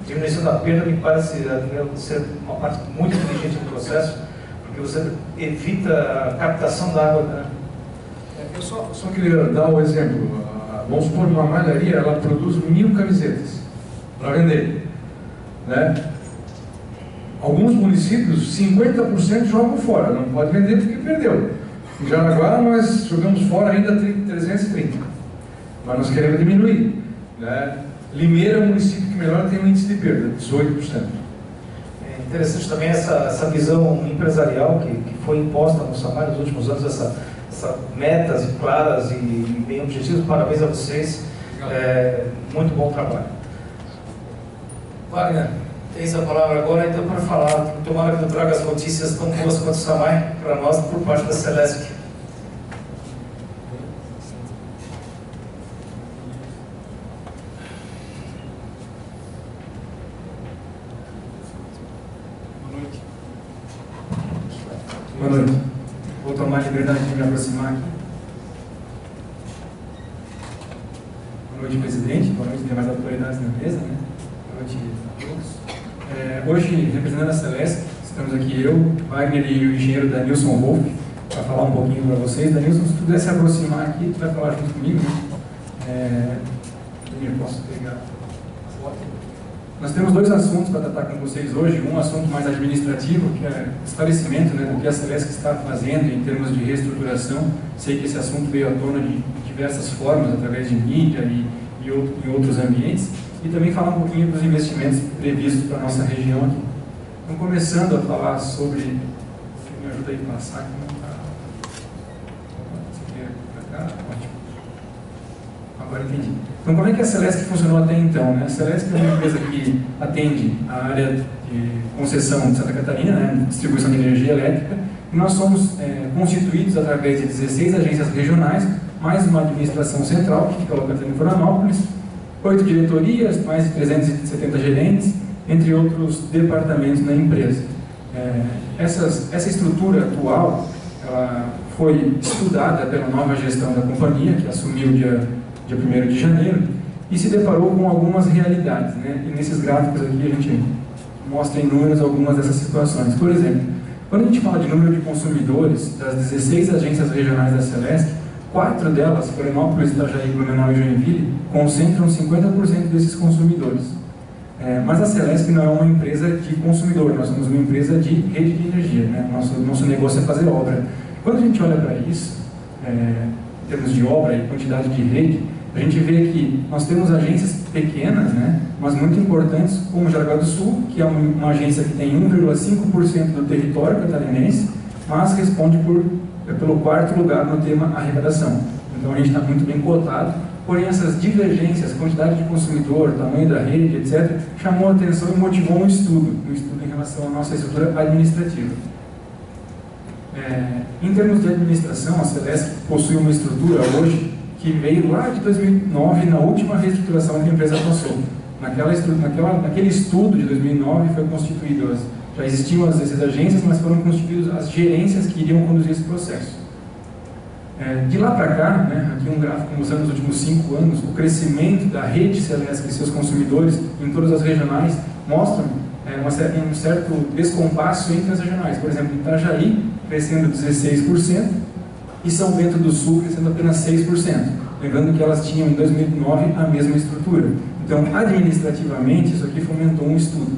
diminuição da perda me parece ser uma parte muito inteligente do processo, porque você evita a captação da água, né? Eu só queria dar um exemplo. Vamos supor, uma malharia, ela produz 1000 camisetas para vender, né? Alguns municípios, 50% jogam fora, não pode vender porque perdeu. Em Jaraguá nós jogamos fora ainda 330, mas nós queremos diminuir, né? Limeira é um município que melhor tem um índice de perda, 18%. É interessante também essa visão empresarial que foi imposta no Samay nos últimos anos, essas metas claras e bem objetivas. Parabéns a vocês, muito bom trabalho. Wagner, tens a palavra agora então para falar. Tomara que tu traga as notícias tão boas quanto o Samay para nós por parte da Celesc. Boa noite. Vou tomar a liberdade de me aproximar aqui. Boa noite, presidente. Boa noite, demais autoridades na mesa, né? Boa noite a todos. Hoje, representando a Celesc, estamos aqui eu, Wagner e o engenheiro Danilson Wolff, para falar um pouquinho para vocês. Danilson, se tu puder se aproximar aqui, tu vai falar junto comigo, né? Posso pegar a foto? Nós temos dois assuntos para tratar com vocês hoje. Um assunto mais administrativo, que é esclarecimento, né, do que a Celesc está fazendo em termos de reestruturação. Sei que esse assunto veio à tona de diversas formas, através de mídia e em outros ambientes. E também falar um pouquinho dos investimentos previstos para a nossa região aqui. Então, começando a falar sobre... Você me ajuda aí a passar aqui, não está... Você quer para cá? Ótimo. Agora entendi. Então, como é que a Celesc funcionou até então, né? A Celesc é uma empresa que atende a área de concessão de Santa Catarina, né? Distribuição de energia elétrica, e nós somos constituídos através de 16 agências regionais, mais uma administração central, que fica localizada em Florianópolis, 8 diretorias, mais de 370 gerentes, entre outros departamentos na empresa. Essa estrutura atual ela foi estudada pela nova gestão da companhia, que assumiu dia 1º de janeiro, e se deparou com algumas realidades, né? E nesses gráficos aqui a gente mostra em números algumas dessas situações. Por exemplo, quando a gente fala de número de consumidores, das 16 agências regionais da Celesc, 4 delas, Florianópolis, Itajaí, Blumenau e Joinville, concentram 50% desses consumidores. Mas a Celesc não é uma empresa de consumidor, nós somos uma empresa de rede de energia, né? Nosso negócio é fazer obra. Quando a gente olha para isso, em termos de obra e quantidade de rede, a gente vê que nós temos agências pequenas, né, mas muito importantes, como Jaraguá do Sul, que é uma agência que tem 1,5% do território catarinense, mas responde pelo 4º lugar no tema arrecadação. Então a gente está muito bem cotado, porém essas divergências, quantidade de consumidor, tamanho da rede, etc., chamou a atenção e motivou um estudo em relação à nossa estrutura administrativa. Em termos de administração, a Celesc possui uma estrutura hoje que veio lá de 2009, na última reestruturação que a empresa passou. Naquele estudo de 2009 foi constituído, já existiam as agências, mas foram constituídas as gerências que iriam conduzir esse processo. De lá para cá, né, aqui um gráfico mostrando nos últimos 5 anos, o crescimento da rede Celesc e seus consumidores em todas as regionais mostram um certo descompasso entre as regionais. Por exemplo, Itajaí crescendo 16% e São Bento do Sul crescendo apenas 6%. Lembrando que elas tinham em 2009 a mesma estrutura. Então, administrativamente, isso aqui fomentou um estudo.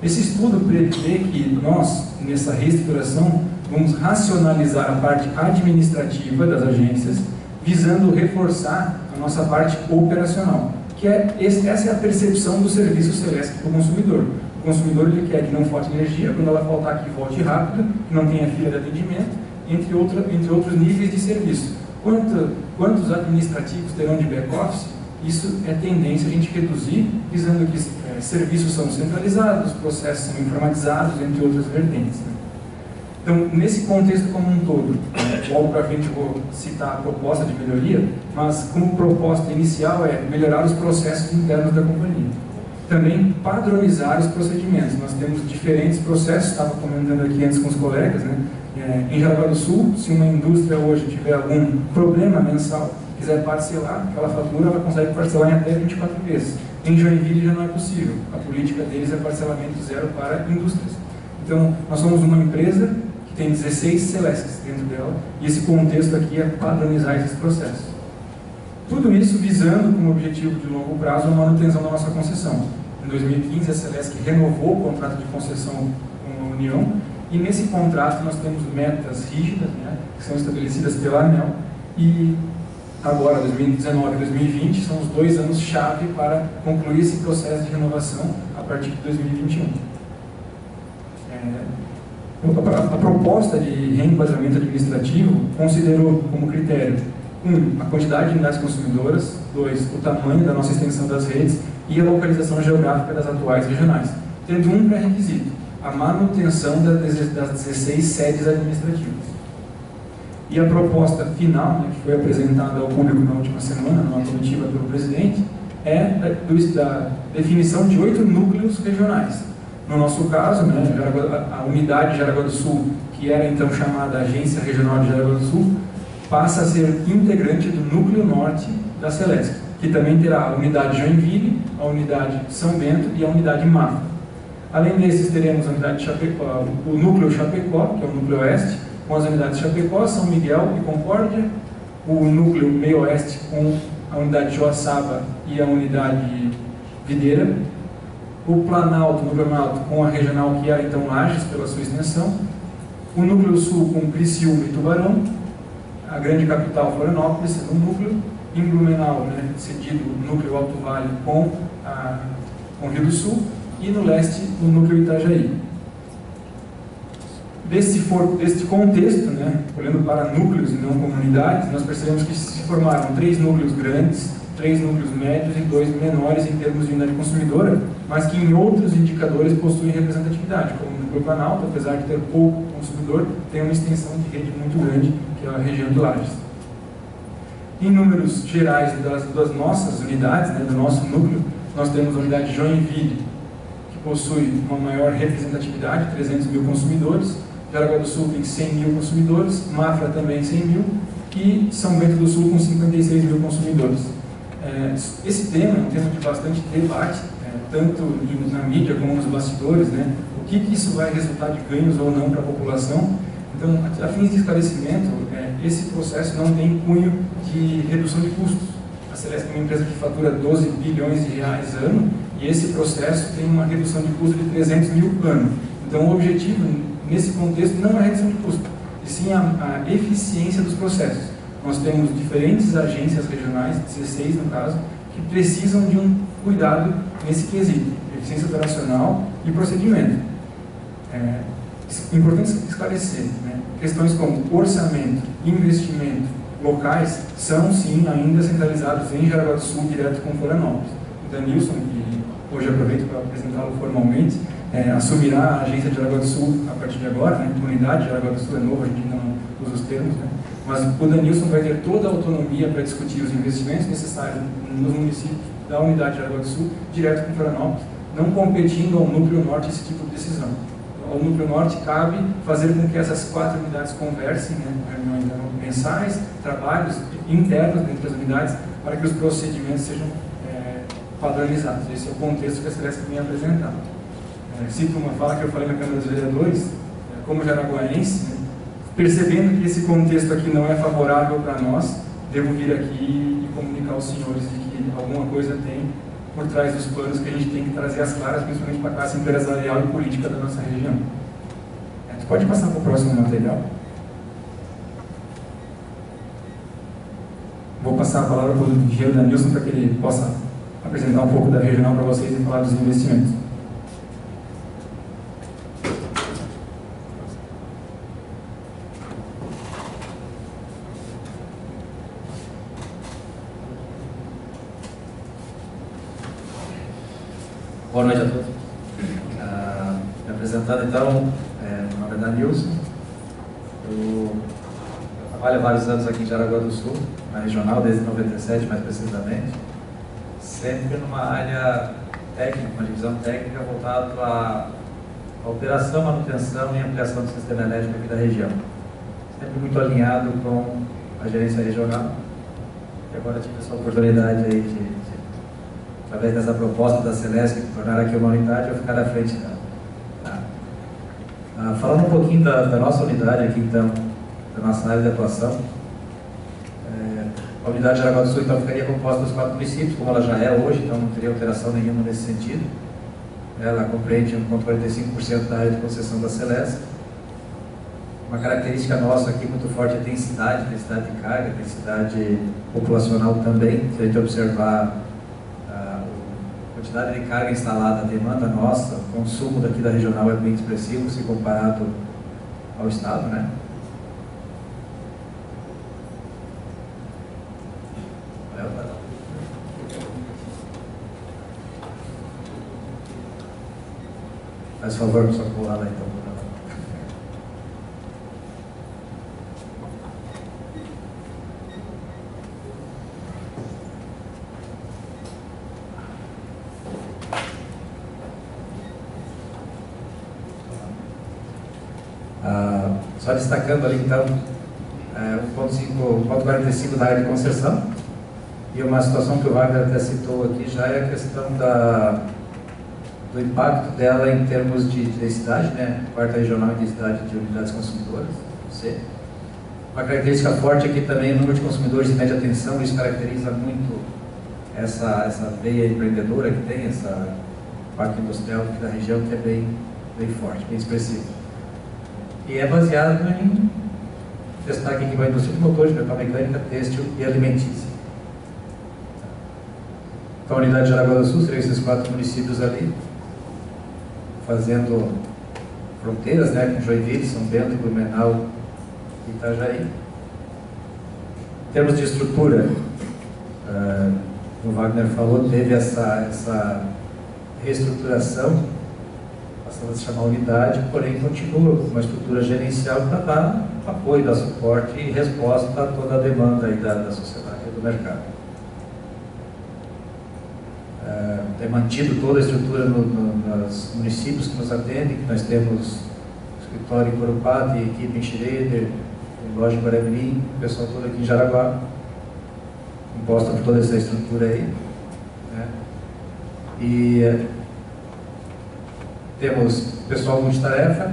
Esse estudo prevê que nós, nessa reestruturação, vamos racionalizar a parte administrativa das agências, visando reforçar a nossa parte operacional, que essa é a percepção do serviço Celesc para o consumidor. O consumidor ele quer que não falte energia, quando ela faltar que volte rápido, que não tenha fila de atendimento, entre outros níveis de serviço. Quantos administrativos terão de back-office? Isso é tendência a gente reduzir, visando que serviços são centralizados, processos são informatizados, entre outras vertentes. Né? Então, nesse contexto como um todo, logo para frente eu vou citar a proposta de melhoria, mas como proposta inicial é melhorar os processos internos da companhia. Também padronizar os procedimentos. Nós temos diferentes processos, estava comentando aqui antes com os colegas, né? Em Jaraguá do Sul, se uma indústria hoje tiver algum problema mensal, quiser parcelar aquela fatura, ela consegue parcelar em até 24 vezes. Em Joinville já não é possível. A política deles é parcelamento zero para indústrias. Então, nós somos uma empresa que tem 16 Celescs dentro dela, e esse contexto aqui é padronizar esses processos. Tudo isso visando como objetivo de longo prazo a manutenção da nossa concessão. Em 2015, a Celesc renovou o contrato de concessão com a União, e nesse contrato nós temos metas rígidas, né, que são estabelecidas pela ANEEL, e agora, 2019 e 2020, são os 2 anos-chave para concluir esse processo de renovação a partir de 2021. A proposta de reenquadramento administrativo considerou como critério 1. A quantidade de unidades consumidoras, 2. O tamanho da nossa extensão das redes e a localização geográfica das atuais regionais, tendo um pré-requisito: a manutenção das 16 sedes administrativas. E a proposta final, né, que foi apresentada ao público na última semana, numa comitiva pelo presidente, é da definição de 8 núcleos regionais. No nosso caso, né, a unidade de Jaraguá do Sul, que era então chamada Agência Regional de Jaraguá do Sul, passa a ser integrante do Núcleo Norte da Celesc, que também terá a unidade Joinville, a unidade São Bento e a unidade Mafra. Além desses, teremos a unidade Chapecó, o Núcleo Chapecó, que é o Núcleo Oeste, com as unidades Chapecó, São Miguel e Concórdia, o Núcleo Meio Oeste com a unidade Joaçaba e a unidade Videira, o Planalto, o Núcleo Planalto com a regional que era então Lages, pela sua extensão, o Núcleo Sul com Criciúma e Tubarão, a grande capital Florianópolis, sendo um núcleo, em Blumenau, né, cedido o Núcleo Alto Vale com o Rio do Sul, e no leste o Núcleo Itajaí. Deste contexto, né, olhando para núcleos e não comunidades, nós percebemos que se formaram 3 núcleos grandes, 3 núcleos médios e 2 menores em termos de unidade consumidora, mas que em outros indicadores possuem representatividade, como o Núcleo Planalto, apesar de ter pouco consumidor, tem uma extensão de rede muito grande, que é a região de Lages. Em números gerais das nossas unidades, né, do nosso núcleo, nós temos a unidade Joinville, que possui uma maior representatividade, 300 mil consumidores, Jaraguá do Sul tem 100 mil consumidores, Mafra também 100 mil, e São Bento do Sul com 56 mil consumidores. Esse tema é um tema de bastante debate, tanto na mídia como nos bastidores, né? O que isso vai resultar de ganhos ou não para a população. Então, a fins de esclarecimento, esse processo não tem cunho de redução de custos. A Celesc é uma empresa que fatura 12 bilhões de reais ano, e esse processo tem uma redução de custo de 300 mil ano. Então, o objetivo, nesse contexto, não é a redução de custo, e sim a eficiência dos processos. Nós temos diferentes agências regionais, 16 no caso, que precisam de um cuidado nesse quesito, eficiência operacional e procedimento. É importante esclarecer, né? Questões como orçamento, investimento, locais, são sim ainda centralizados em Jaraguá do Sul, direto com Florianópolis. O Danilson, que hoje aproveito para apresentá-lo formalmente, assumirá a agência de Jaraguá do Sul a partir de agora, né? A unidade de Jaraguá do Sul é novo, a gente ainda não usa os termos, né? Mas o Danilson vai ter toda a autonomia para discutir os investimentos necessários nos municípios da unidade de Jaraguá do Sul, direto com Florianópolis, não competindo ao Núcleo Norte esse tipo de decisão. Ao Núcleo Norte cabe fazer com que essas 4 unidades conversem, né, reuniões mensais, trabalhos internos dentro das unidades, para que os procedimentos sejam padronizados. Esse é o contexto que a Celesc vem apresentar. Cito uma fala que eu falei na Câmara dos Vereadores, como jaraguaense, né, percebendo que esse contexto aqui não é favorável para nós, devo vir aqui e comunicar aos senhores de que alguma coisa tem por trás dos planos que a gente tem que trazer às claras, principalmente para a classe empresarial e política da nossa região. Tu pode passar para o próximo material? Vou passar a palavra para o engenheiro Danilson para que ele possa apresentar um pouco da regional para vocês e falar dos investimentos. Boa noite a todos. Me apresentando então, meu nome é Danilson. Eu trabalho há vários anos aqui em Jaraguá do Sul, na regional, desde 97 mais precisamente, sempre numa área técnica, uma divisão técnica voltada à operação, manutenção e ampliação do sistema elétrico aqui da região. Sempre muito alinhado com a gerência regional. E agora tive essa oportunidade aí de através dessa proposta da Celesc, tornar aqui uma unidade, eu ficar à frente dela. Falando um pouquinho da nossa unidade aqui, então, da nossa área de atuação, a unidade de Jaraguá do Sul, então, ficaria composta dos 4 municípios, como ela já é hoje, então não teria alteração nenhuma nesse sentido. Ela compreende com 45% da área de concessão da Celesc. Uma característica nossa aqui muito forte é a densidade de carga, densidade populacional também. Se a gente observar a quantidade de carga instalada, a demanda nossa, o consumo daqui da regional é bem expressivo se comparado ao estado, né? Faz favor, só pular lá então. Só destacando ali, então, o ponto 45 da área de concessão, e uma situação que o Wagner até citou aqui já é a questão do impacto dela em termos de densidade, né? Quarta regional em densidade de unidades consumidoras. Uma característica forte aqui também é o número de consumidores de média tensão. Isso caracteriza muito essa veia empreendedora que tem, essa parque industrial aqui da região, que é bem forte, bem expressivo. E é baseado em destaque aqui para a indústria de motores, metalmecânica, têxtil e alimentícia. Então, a unidade de Jaraguá do Sul seriam esses 4 municípios ali, fazendo fronteiras, né, com Joinville, São Bento, Blumenau e Itajaí. Em termos de estrutura, o Wagner falou, teve essa reestruturação, passando a se chamar unidade, porém continua com uma estrutura gerencial para dar apoio, dar suporte e resposta a toda a demanda aí da sociedade e do mercado. É mantido toda a estrutura nos municípios que nos atendem, que nós temos escritório em Corupá, tem equipe em Schroeder, tem loja em Guaramirim, o pessoal todo aqui em Jaraguá, composta por toda essa estrutura aí, né? E temos pessoal multitarefa,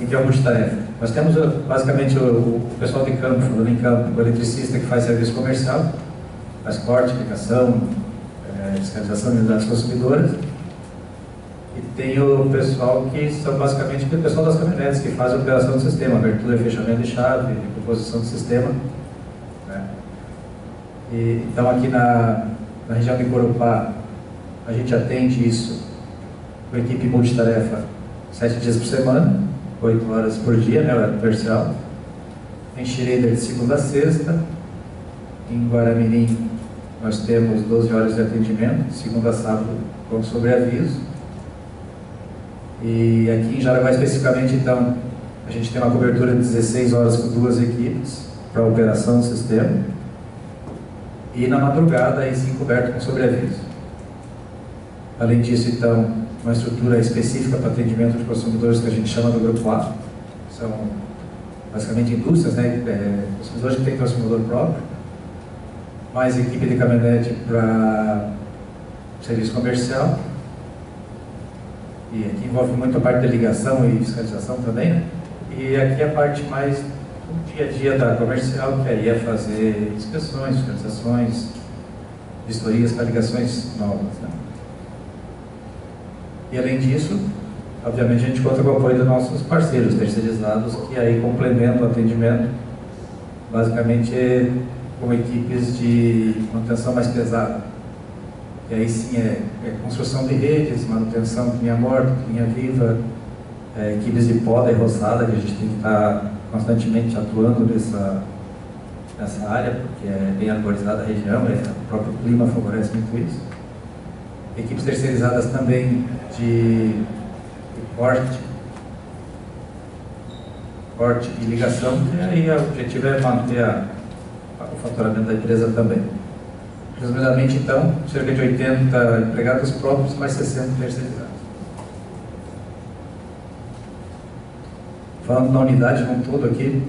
que é o multitarefa. Nós temos basicamente o pessoal de campo, falando em campo, o eletricista que faz serviço comercial, faz corte, aplicação, fiscalização de unidades consumidoras, e tem o pessoal que são basicamente o pessoal das caminhonetes, que faz a operação do sistema, abertura e fechamento de chave, composição do sistema, né? E, então aqui na região de Corupá, a gente atende isso com equipe multitarefa 7 dias por semana, 8 horas por dia, né, horário comercial. Em Schroeder de segunda a sexta. Em Guaramirim nós temos 12 horas de atendimento, segunda a sábado com sobreaviso. E aqui em Jaraguá especificamente, então, a gente tem uma cobertura de 16 horas com 2 equipes para a operação do sistema. E na madrugada aí sim coberto com sobreaviso. Além disso, então, uma estrutura específica para atendimento de consumidores que a gente chama do Grupo A, são basicamente indústrias, né? Consumidores que têm consumidor próprio, mais equipe de caminhonete para serviço comercial, e aqui envolve muito a parte de ligação e fiscalização também, né? E aqui a parte mais do dia a dia da comercial, que aí é fazer inspeções, fiscalizações, vistorias para ligações novas, né? E além disso, obviamente a gente conta com o apoio dos nossos parceiros terceirizados, que aí complementam o atendimento, basicamente com equipes de manutenção mais pesada. E aí sim é construção de redes, manutenção de linha morta, linha viva, equipes de poda e roçada, que a gente tem que estar constantemente atuando nessa área, porque é bem arborizada a região, o próprio clima favorece muito isso. Equipes terceirizadas também de corte e ligação, e aí o objetivo é manter o faturamento da empresa também. Resumidamente, então, cerca de 80 empregados próprios, mais 60 terceirizados. Falando na unidade como um todo aqui,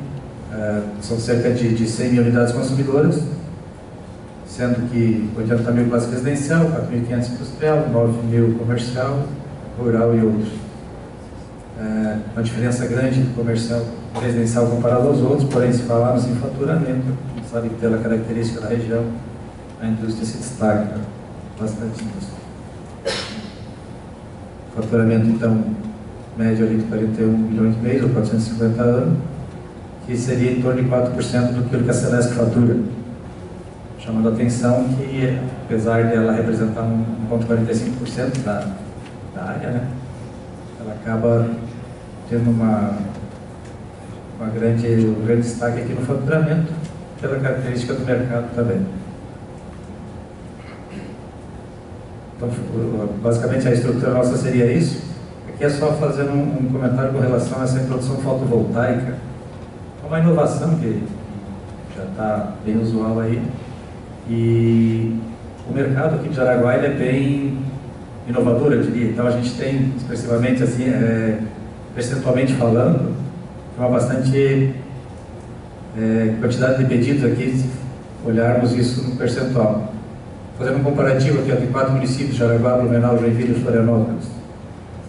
são cerca de 100 mil unidades consumidoras, sendo que 80 mil classe residencial, 4.500 industrial, 9 mil comercial, rural e outros. Uma diferença grande do comercial residencial comparado aos outros, porém, se falarmos em faturamento, sabe que pela característica da região, a indústria se destaca bastante nisso. Faturamento, então, médio ali de 41 milhões e meio, ou 450 anos, que seria em torno de 4% do que a Celesc fatura. Chamando a atenção que, apesar de ela representar 1,45% da área, né, ela acaba tendo um grande destaque aqui no faturamento, pela característica do mercado também. Então, basicamente, a estrutura nossa seria isso. Aqui é só fazendo um comentário com relação a essa introdução fotovoltaica. É uma inovação que já está bem usual aí. E o mercado aqui de Jaraguá ele é bem inovador, eu diria. Então, a gente tem, expressivamente, assim, percentualmente falando, tem uma bastante quantidade de pedidos aqui, se olharmos isso no percentual. Fazendo um comparativo aqui de 4 municípios, Jaraguá, Blumenau, Joinville e Florianópolis.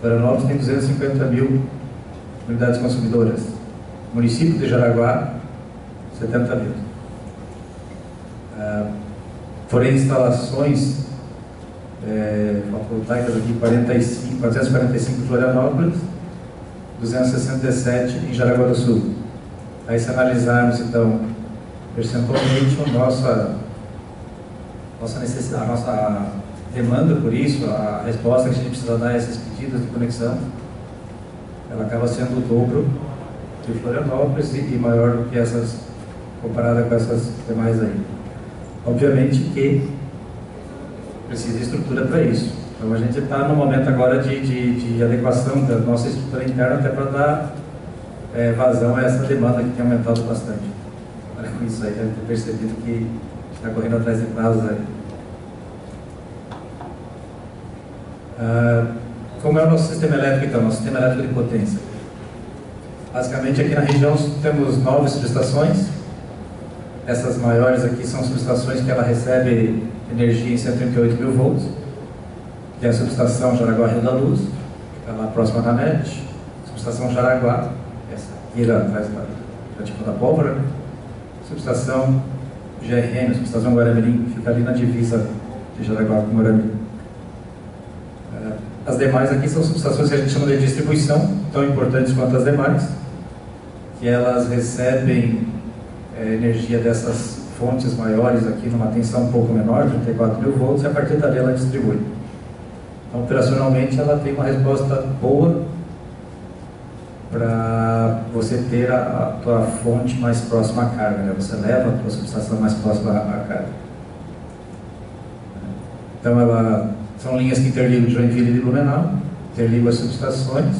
Florianópolis tem 250 mil unidades consumidoras. O município de Jaraguá, 70 mil. Porém, instalações fotovoltaicas aqui, 445 em Florianópolis, 267 em Jaraguá do Sul. Aí, se analisarmos, então, percentualmente, a nossa necessidade, a nossa demanda por isso, a resposta que a gente precisa dar a esses pedidos de conexão, ela acaba sendo o dobro de Florianópolis e maior do que essas, comparada com essas demais aí. Obviamente que precisa de estrutura para isso. Então a gente está no momento agora de adequação da nossa estrutura interna até para dar vazão a essa demanda que tem aumentado bastante. Olha, com isso aí, deve ter percebido que está correndo atrás de prazos aí. Como é o nosso sistema elétrico então? Nosso sistema elétrico de potência. Basicamente aqui na região temos 9 subestações. Essas maiores aqui são subestações que ela recebe energia em 138 mil volts, que é a subestação Jaraguá Rio da Luz, que está lá próxima da NET, subestação Jaraguá, essa aqui atrás da tipo da pólvora, subestação GRM, subestação Guaramirim, que fica ali na divisa de Jaraguá com Guaramirim. As demais aqui são subestações que a gente chama de distribuição, tão importantes quanto as demais, que elas recebem energia dessas fontes maiores aqui numa tensão um pouco menor, 34 mil volts, e a partir dali ela distribui. Então, operacionalmente, ela tem uma resposta boa para você ter a tua fonte mais próxima à carga, né? Você leva a tua subestação mais próxima à carga. Então, são linhas que interligam Joinville e Blumenau, interligam as subestações,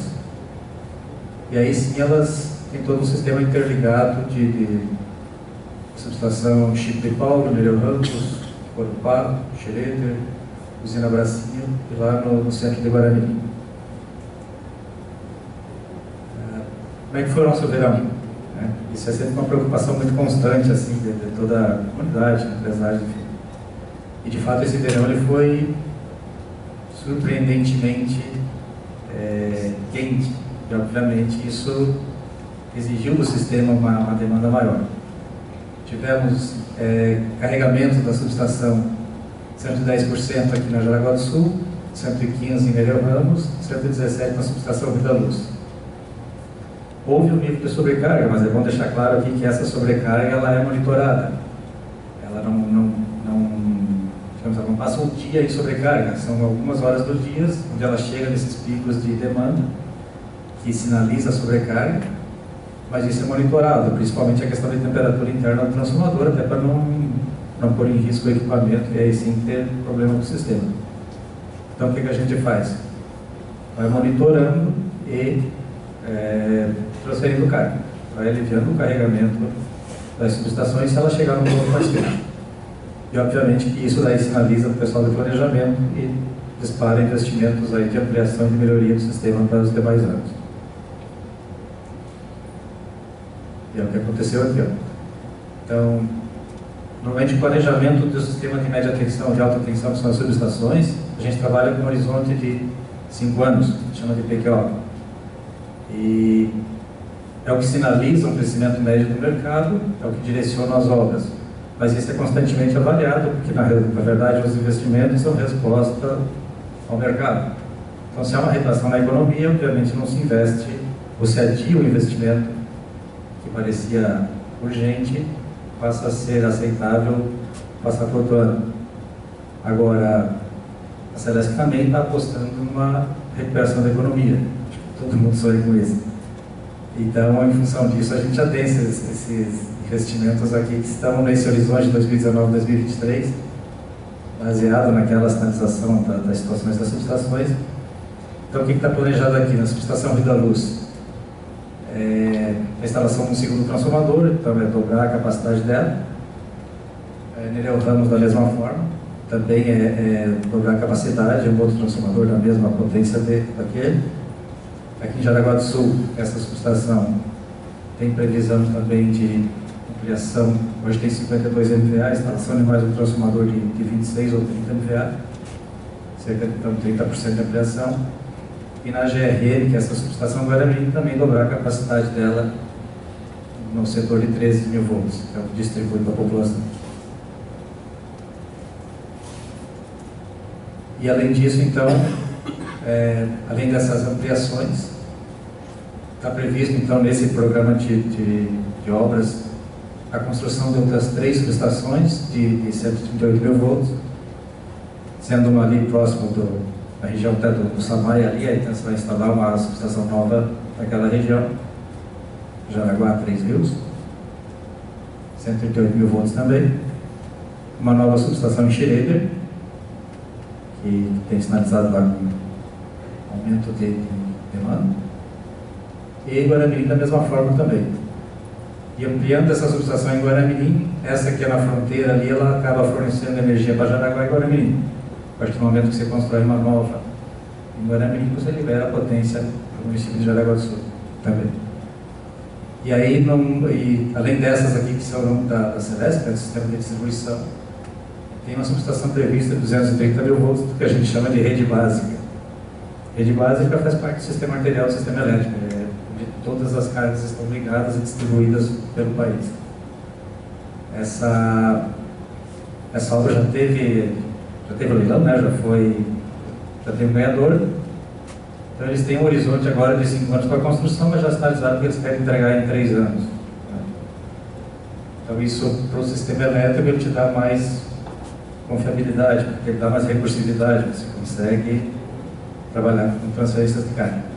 e aí sim elas têm todo um sistema interligado de subestação Chico de Paulo, Nereu Ramos, Corupá, Xereter, Usina Bracinho, e lá no centro de Guaramirim. Como é que foi o nosso verão? Isso é sempre uma preocupação muito constante assim, de toda a comunidade, empresários, enfim. E de fato esse verão ele foi surpreendentemente quente, e obviamente isso exigiu do sistema uma demanda maior. Tivemos carregamento da subestação 110% aqui na Jaraguá do Sul, 115 em Nereu Ramos, 117 na subestação Rio da Luz. Houve um nível de sobrecarga, mas é bom deixar claro aqui que essa sobrecarga ela é monitorada. Ela não passa um dia em sobrecarga, são algumas horas do dia onde ela chega nesses picos de demanda que sinaliza a sobrecarga, mas isso é monitorado, principalmente a questão de temperatura interna do transformador, até para não pôr em risco o equipamento e aí sim ter problema com o sistema. Então o que a gente faz? Vai monitorando e transferindo carga, vai aliviando o carregamento das subestações se ela chegar no ponto mais quente. E obviamente que isso daí sinaliza para o pessoal do planejamento e dispara investimentos aí de ampliação e de melhoria do sistema para os demais anos. E é o que aconteceu aqui. Ó. Então, normalmente o planejamento do sistema de média tensão e de alta tensão, que são as subestações, a gente trabalha com um horizonte de 5 anos, chama de PQO. E é o que sinaliza um crescimento médio do mercado, é o que direciona as obras. Mas isso é constantemente avaliado, porque na verdade os investimentos são resposta ao mercado. Então, se há uma retração na economia, obviamente não se investe, ou se adia o investimento que parecia urgente, passa a ser aceitável passar por outro ano. Agora, a Celesc também está apostando numa recuperação da economia. Acho que todo mundo sonha com isso. Então, em função disso, a gente já tem esses investimentos aqui que estão nesse horizonte de 2019-2023, baseado naquela sinalização das situações das subestações. Então, o que está planejado aqui na subestação Rio da Luz? A instalação de um segundo transformador, então é dobrar a capacidade dela. Nereu Ramos da mesma forma, também dobrar a capacidade, um outro transformador da mesma potência daquele. Aqui em Jaraguá do Sul, essa subestação tem previsão também de ampliação. Hoje tem 52 MVA, instalação de mais um transformador de 26 ou 30 MVA, cerca de então, 30% de ampliação. E na GRN, que é essa subestação Guaramirim, também dobrar a capacidade dela no setor de 13 mil volts, que é o que distribui para a população. E além disso, então, além dessas ampliações, está previsto, então, nesse programa de obras, a construção de outras 3 subestações de 138 mil volts, sendo uma ali próximo da região até do Samay, ali, a intenção é instalar uma subestação nova naquela região, Jaraguá 3 Rios, 138 mil volts também, uma nova subestação em Schroeder, que tem sinalizado lá com aumento de demanda, e Guaramirim da mesma forma também. E ampliando essa subestação em Guaramirim, essa que é na fronteira ali, ela acaba fornecendo energia para Jaraguá e Guaramirim. A partir do momento que você constrói uma nova em Guaramirim, você libera a potência para o município de Jaraguá do Sul também. E aí, além dessas aqui que são da Celesc, que é do sistema de distribuição, tem uma subestação prevista de 230 mil volts, do que a gente chama de rede básica. Rede básica faz parte do sistema arterial do sistema elétrico, onde todas as cargas estão ligadas e distribuídas pelo país. Essa obra já teve leilão, né? Já tem um ganhador. Então eles têm um horizonte agora de 5 anos para a construção, mas já sinalizaram que eles querem entregar em 3 anos. Então isso, para o sistema elétrico, ele te dá mais confiabilidade, porque ele dá mais recursividade, você consegue trabalhar com transferências de carga.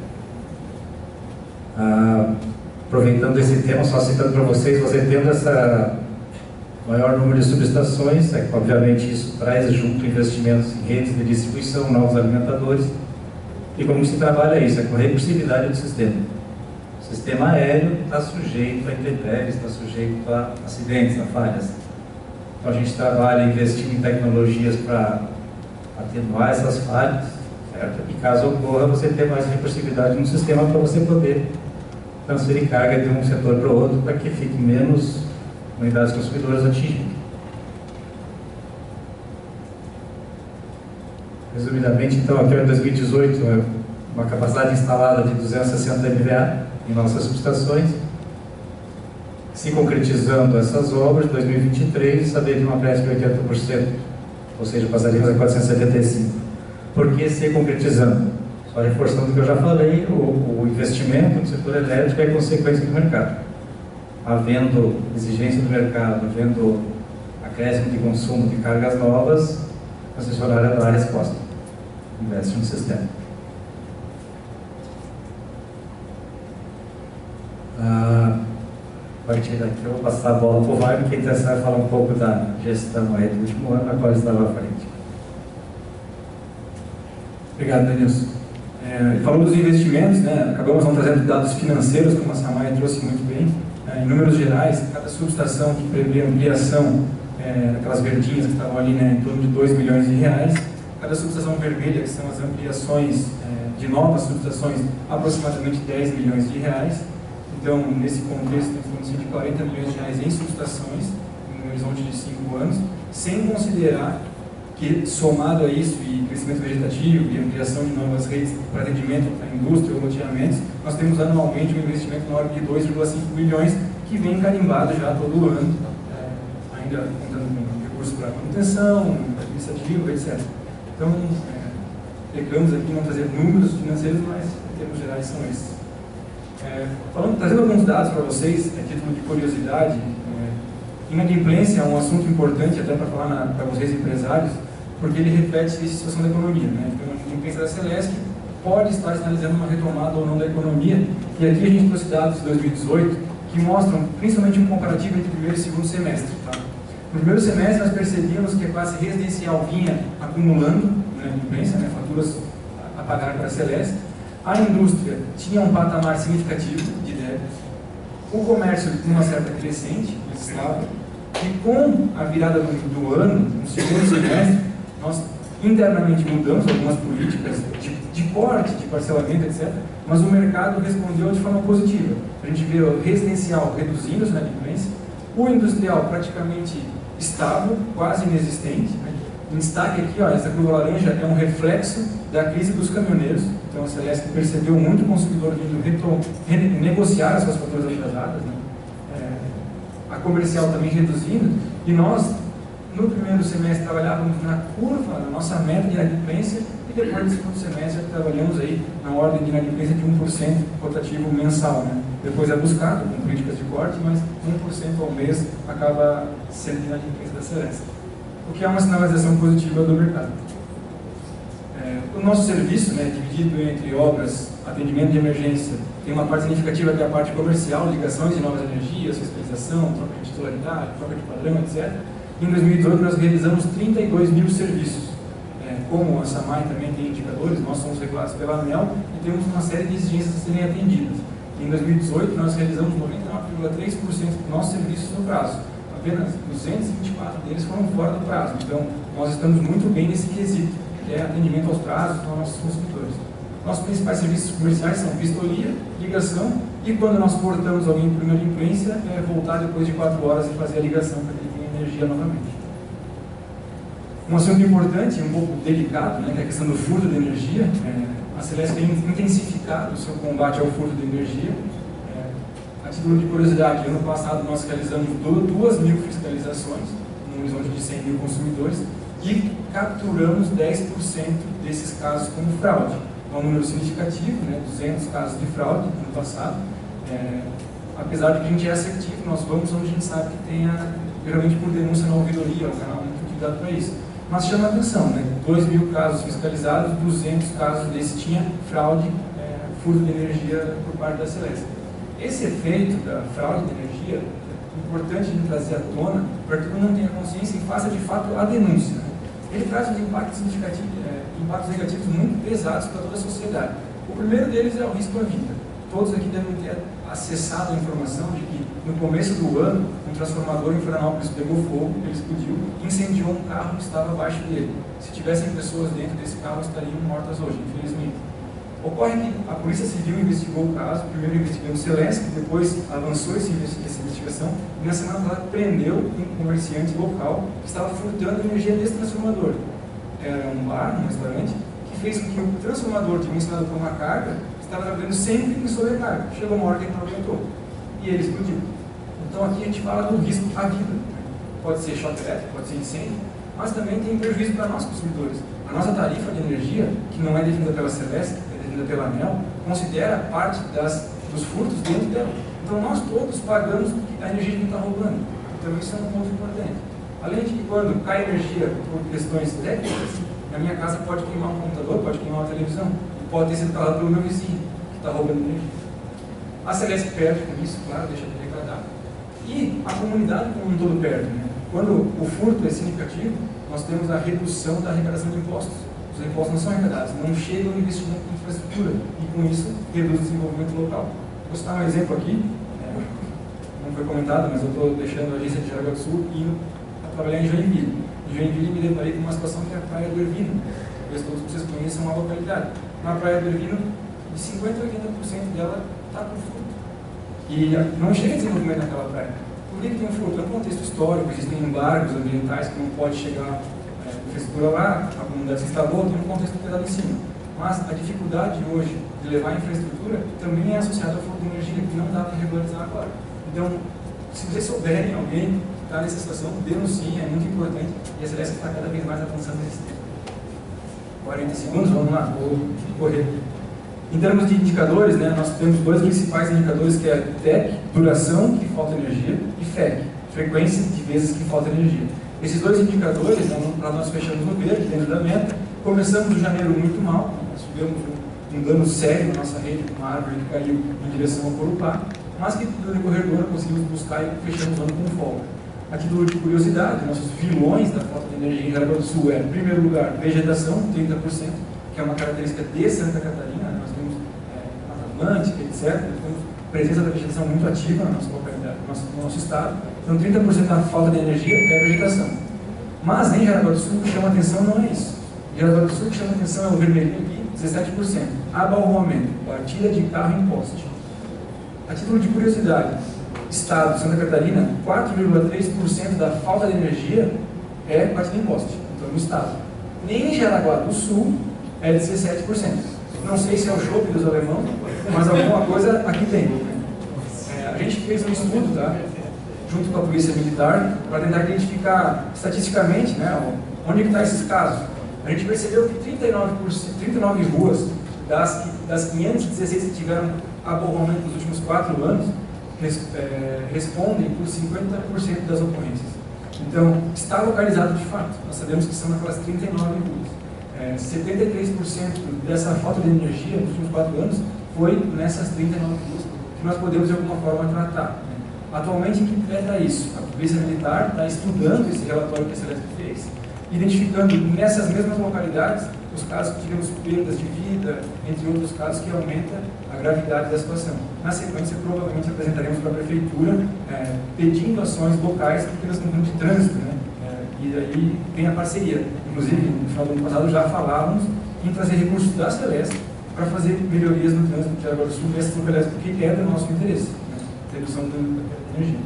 Aproveitando esse tema, só citando para vocês, você tendo essa maior número de subestações, obviamente isso traz junto investimentos em redes de distribuição, novos alimentadores. E como se trabalha isso? É com recursividade do sistema. O sistema aéreo está sujeito a intempéries, está sujeito a acidentes, a falhas. Então a gente trabalha investindo em tecnologias para atenuar essas falhas, certo? E caso ocorra, você ter mais recursividade no sistema para você poder transferir carga de um setor para o outro, para que fique menos unidades consumidoras atingidas. Resumidamente, então, aqui em 2018, uma capacidade instalada de 260 MVA em nossas subestações. Se concretizando essas obras, em 2023, saber de uma crescimento de 80%, ou seja, passaríamos a 475. Por que se concretizando? Só reforçando o que eu já falei, o investimento no setor elétrico é consequência do mercado. Havendo exigência do mercado, havendo acréscimo de consumo de cargas novas, a concessionária dá a resposta. Investe no sistema. A partir daqui eu vou passar a bola para o Wagner, que é interessante falar um pouco da gestão aí do último ano, na qual estava à frente. Obrigado, Denilson. Falando dos investimentos, né, acabamos não trazendo dados financeiros, como a Samay trouxe muito bem. Em números gerais, cada subestação que prevê ampliação, aquelas verdinhas que estavam ali, né, em torno de 2 milhões de reais. Cada subestação vermelha, que são as ampliações de novas subestações, aproximadamente 10 milhões de reais. Então, nesse contexto, temos de 40 milhões de reais em subestações, em um horizonte de 5 anos, sem considerar que, somado a isso, e crescimento vegetativo e ampliação de novas redes para atendimento à indústria ou loteamentos, nós temos anualmente um investimento na ordem de 2,5 bilhões, que vem carimbado já todo ano, ainda contando com recursos para manutenção, administrativo, etc. Então, pegamos aqui, não trazer números financeiros, mas em termos gerais são esses. Trazendo alguns dados para vocês, a título de curiosidade, inadimplência é um assunto importante até para falar para vocês empresários, porque ele reflete a situação da economia, né? Então, a inadimplência da Celesc pode estar sinalizando uma retomada ou não da economia, e aqui a gente trouxe dados de 2018 que mostram principalmente um comparativo entre o primeiro e segundo semestre. Tá? No primeiro semestre nós percebíamos que a classe residencial vinha acumulando inadimplência, né? Faturas a pagar para a Celesc. A indústria tinha um patamar significativo de débitos, o comércio com uma certa crescente, estável, e com a virada do ano, no segundo semestre, nós internamente mudamos algumas políticas, de corte, de parcelamento, etc. Mas o mercado respondeu de forma positiva. A gente vê o residencial reduzindo a inadimplência, o industrial praticamente estável, quase inexistente. Né? Em destaque aqui, ó, essa curva laranja é um reflexo da crise dos caminhoneiros. Então a Celesc percebeu muito o consumidor vindo renegociar as suas faturas atrasadas, né? A comercial também reduzindo, e nós, no primeiro semestre, trabalhávamos na curva, na nossa meta de inadimplência, e depois do segundo semestre trabalhamos aí na ordem de inadimplência de 1% rotativo mensal, né? Depois é buscado com políticas de corte, mas 1% ao mês acaba sendo de inadimplência da Celesc, o que é uma sinalização positiva do mercado. O nosso serviço, né, dividido entre obras, atendimento de emergência, tem uma parte significativa que é a parte comercial, ligações de novas energias, fiscalização, troca de titularidade, troca de padrão, etc. Em 2018 nós realizamos 32 mil serviços. Como a SAMAI também tem indicadores, nós somos regulados pela ANEEL e temos uma série de exigências a serem atendidas. Em 2018 nós realizamos 99,3% dos nossos serviços no prazo. Apenas 224 deles foram fora do prazo. Então nós estamos muito bem nesse quesito, que é atendimento aos prazos dos nossos consumidores. Nossos principais serviços comerciais são vistoria, ligação, e quando nós portamos alguém por inadimplência, voltar depois de 4 horas e fazer a ligação para que ele tenha energia novamente. Um assunto importante e um pouco delicado, né, que é a questão do furto de energia. A Celesc tem intensificado o seu combate ao furto de energia. A título de curiosidade, ano passado nós realizamos 2.000 fiscalizações, num horizonte de 100 mil consumidores, e capturamos 10% desses casos como fraude. É um número significativo, né? 200 casos de fraude no ano passado. Apesar de que a gente é assertivo, nós vamos onde a gente sabe que tenha, geralmente por denúncia na ouvidoria, o canal muito utilizado para isso. Mas chama a atenção, né? 2.000 casos fiscalizados, 200 casos desses tinha fraude, furto de energia por parte da Celesc. Esse efeito da fraude de energia é importante a gente trazer à tona para que todo mundo tenha consciência e faça de fato a denúncia. Né? Ele traz uns impactos significativos, impactos negativos muito pesados para toda a sociedade. O primeiro deles é o risco à vida. Todos aqui devem ter acessado a informação de que no começo do ano um transformador em Florianópolis pegou fogo, ele explodiu, incendiou um carro que estava abaixo dele. Se tivessem pessoas dentro desse carro, estariam mortas hoje, infelizmente. Ocorre que a Polícia Civil investigou o caso, primeiro investigando o Celesc, depois avançou essa investigação, e na semana passada prendeu um comerciante local que estava furtando energia desse transformador. Era um bar, um restaurante, que fez com que o transformador dimensionado por uma carga estava trabalhando sempre em sobrecarga. Chegou uma hora que ele não aguentou e ele explodiu. Então aqui a gente fala do risco à vida. Pode ser choque elétrico, pode ser incêndio, mas também tem prejuízo para nós consumidores. A nossa tarifa de energia, que não é definida pela Celesc, é definida pela ANEEL, considera parte dos furtos dentro dela. Então nós todos pagamos a energia que está roubando. Então isso é um ponto importante. Além de que quando cai energia por questões técnicas, na minha casa pode queimar um computador, pode queimar uma televisão, pode ter sido calado pelo meu vizinho, que está roubando energia. A Celesc perde com isso, claro, deixa de arrecadar. E a comunidade como um todo perde. Né? Quando o furto é significativo, nós temos a redução da arrecadação de impostos. Os impostos não são arrecadados, não chega o investimento em infraestrutura, e com isso reduz o desenvolvimento local. Vou citar um exemplo aqui, não foi comentado, mas eu estou deixando a agência de Jaraguá do Sul e indo trabalhar em Joinville. Em Joinville me deparei com uma situação que é a Praia do Ervino. Talvez todos vocês conheçam a localidade. Na Praia do Ervino, de 50% a 80% dela está com furto. E não chega a desenvolvimento naquela praia. Por que tem um furto? É um contexto histórico, existem embargos ambientais que não pode chegar infraestrutura lá, a comunidade se instalou, tem um contexto pesado em cima. Mas a dificuldade hoje de levar a infraestrutura também é associada ao fluxo de energia, que não dá para regularizar agora. Então, se vocês souberem alguém que está nessa situação, denunciem, é muito importante, e a Celesc está cada vez mais avançando nesse tempo. 40 segundos, vamos lá, vou correr. Em termos de indicadores, né, nós temos dois principais indicadores, que é TEC, duração, que falta energia, e FEC, frequência de vezes que falta energia. Esses dois indicadores, nós fechamos no verde, dentro da meta. Começamos o janeiro muito mal, nós tivemos um dano sério na nossa rede, uma árvore que caiu em direção ao Corupá, mas que no decorrer do ano conseguimos buscar e fechamos o ano com folga. A título de curiosidade, nossos vilões da falta de energia em Jaraguá do Sul é, em primeiro lugar, vegetação, 30%, que é uma característica de Santa Catarina. Nós temos Mata Atlântica, etc. Nós temos presença da vegetação muito ativa na nossa localidade, no nosso estado. Então, 30% da falta de energia é a vegetação. Mas em Jaraguá do Sul, o que chama atenção não é isso. Em Jaraguá do Sul, o que chama atenção é o vermelhinho aqui, 17%. Abalroamento, batida de carro em poste. A título de curiosidade, Estado de Santa Catarina, 4,3% da falta de energia é batida em poste, então no Estado. Nem em Jaraguá do Sul é 17%. Não sei se é o chope dos alemãos, mas alguma coisa aqui tem. A gente fez um estudo, tá, junto com a Polícia Militar, para tentar identificar estatisticamente, né, onde estão esses casos. A gente percebeu que 39 ruas das 516 que tiveram abalroamento nos últimos 4 anos respondem por 50% das ocorrências. Então, está localizado de fato. Nós sabemos que são aquelas 39 ruas. 73% dessa falta de energia nos últimos 4 anos foi nessas 39 ruas que nós podemos de alguma forma tratar. Atualmente, quem trata isso? A Polícia Militar está estudando esse relatório que a Celesc fez, identificando nessas mesmas localidades os casos que tivemos perdas de vida, entre outros casos que aumenta a gravidade da situação. Na sequência, provavelmente apresentaremos para a Prefeitura pedindo ações locais, porque nós estamos de trânsito, né? E aí tem a parceria. Inclusive, no final do ano passado já falávamos em trazer recursos da Celesc para fazer melhorias no trânsito de Jaraguá do Sul, nessas localidades, porque é do nosso interesse, né? Redução da energia.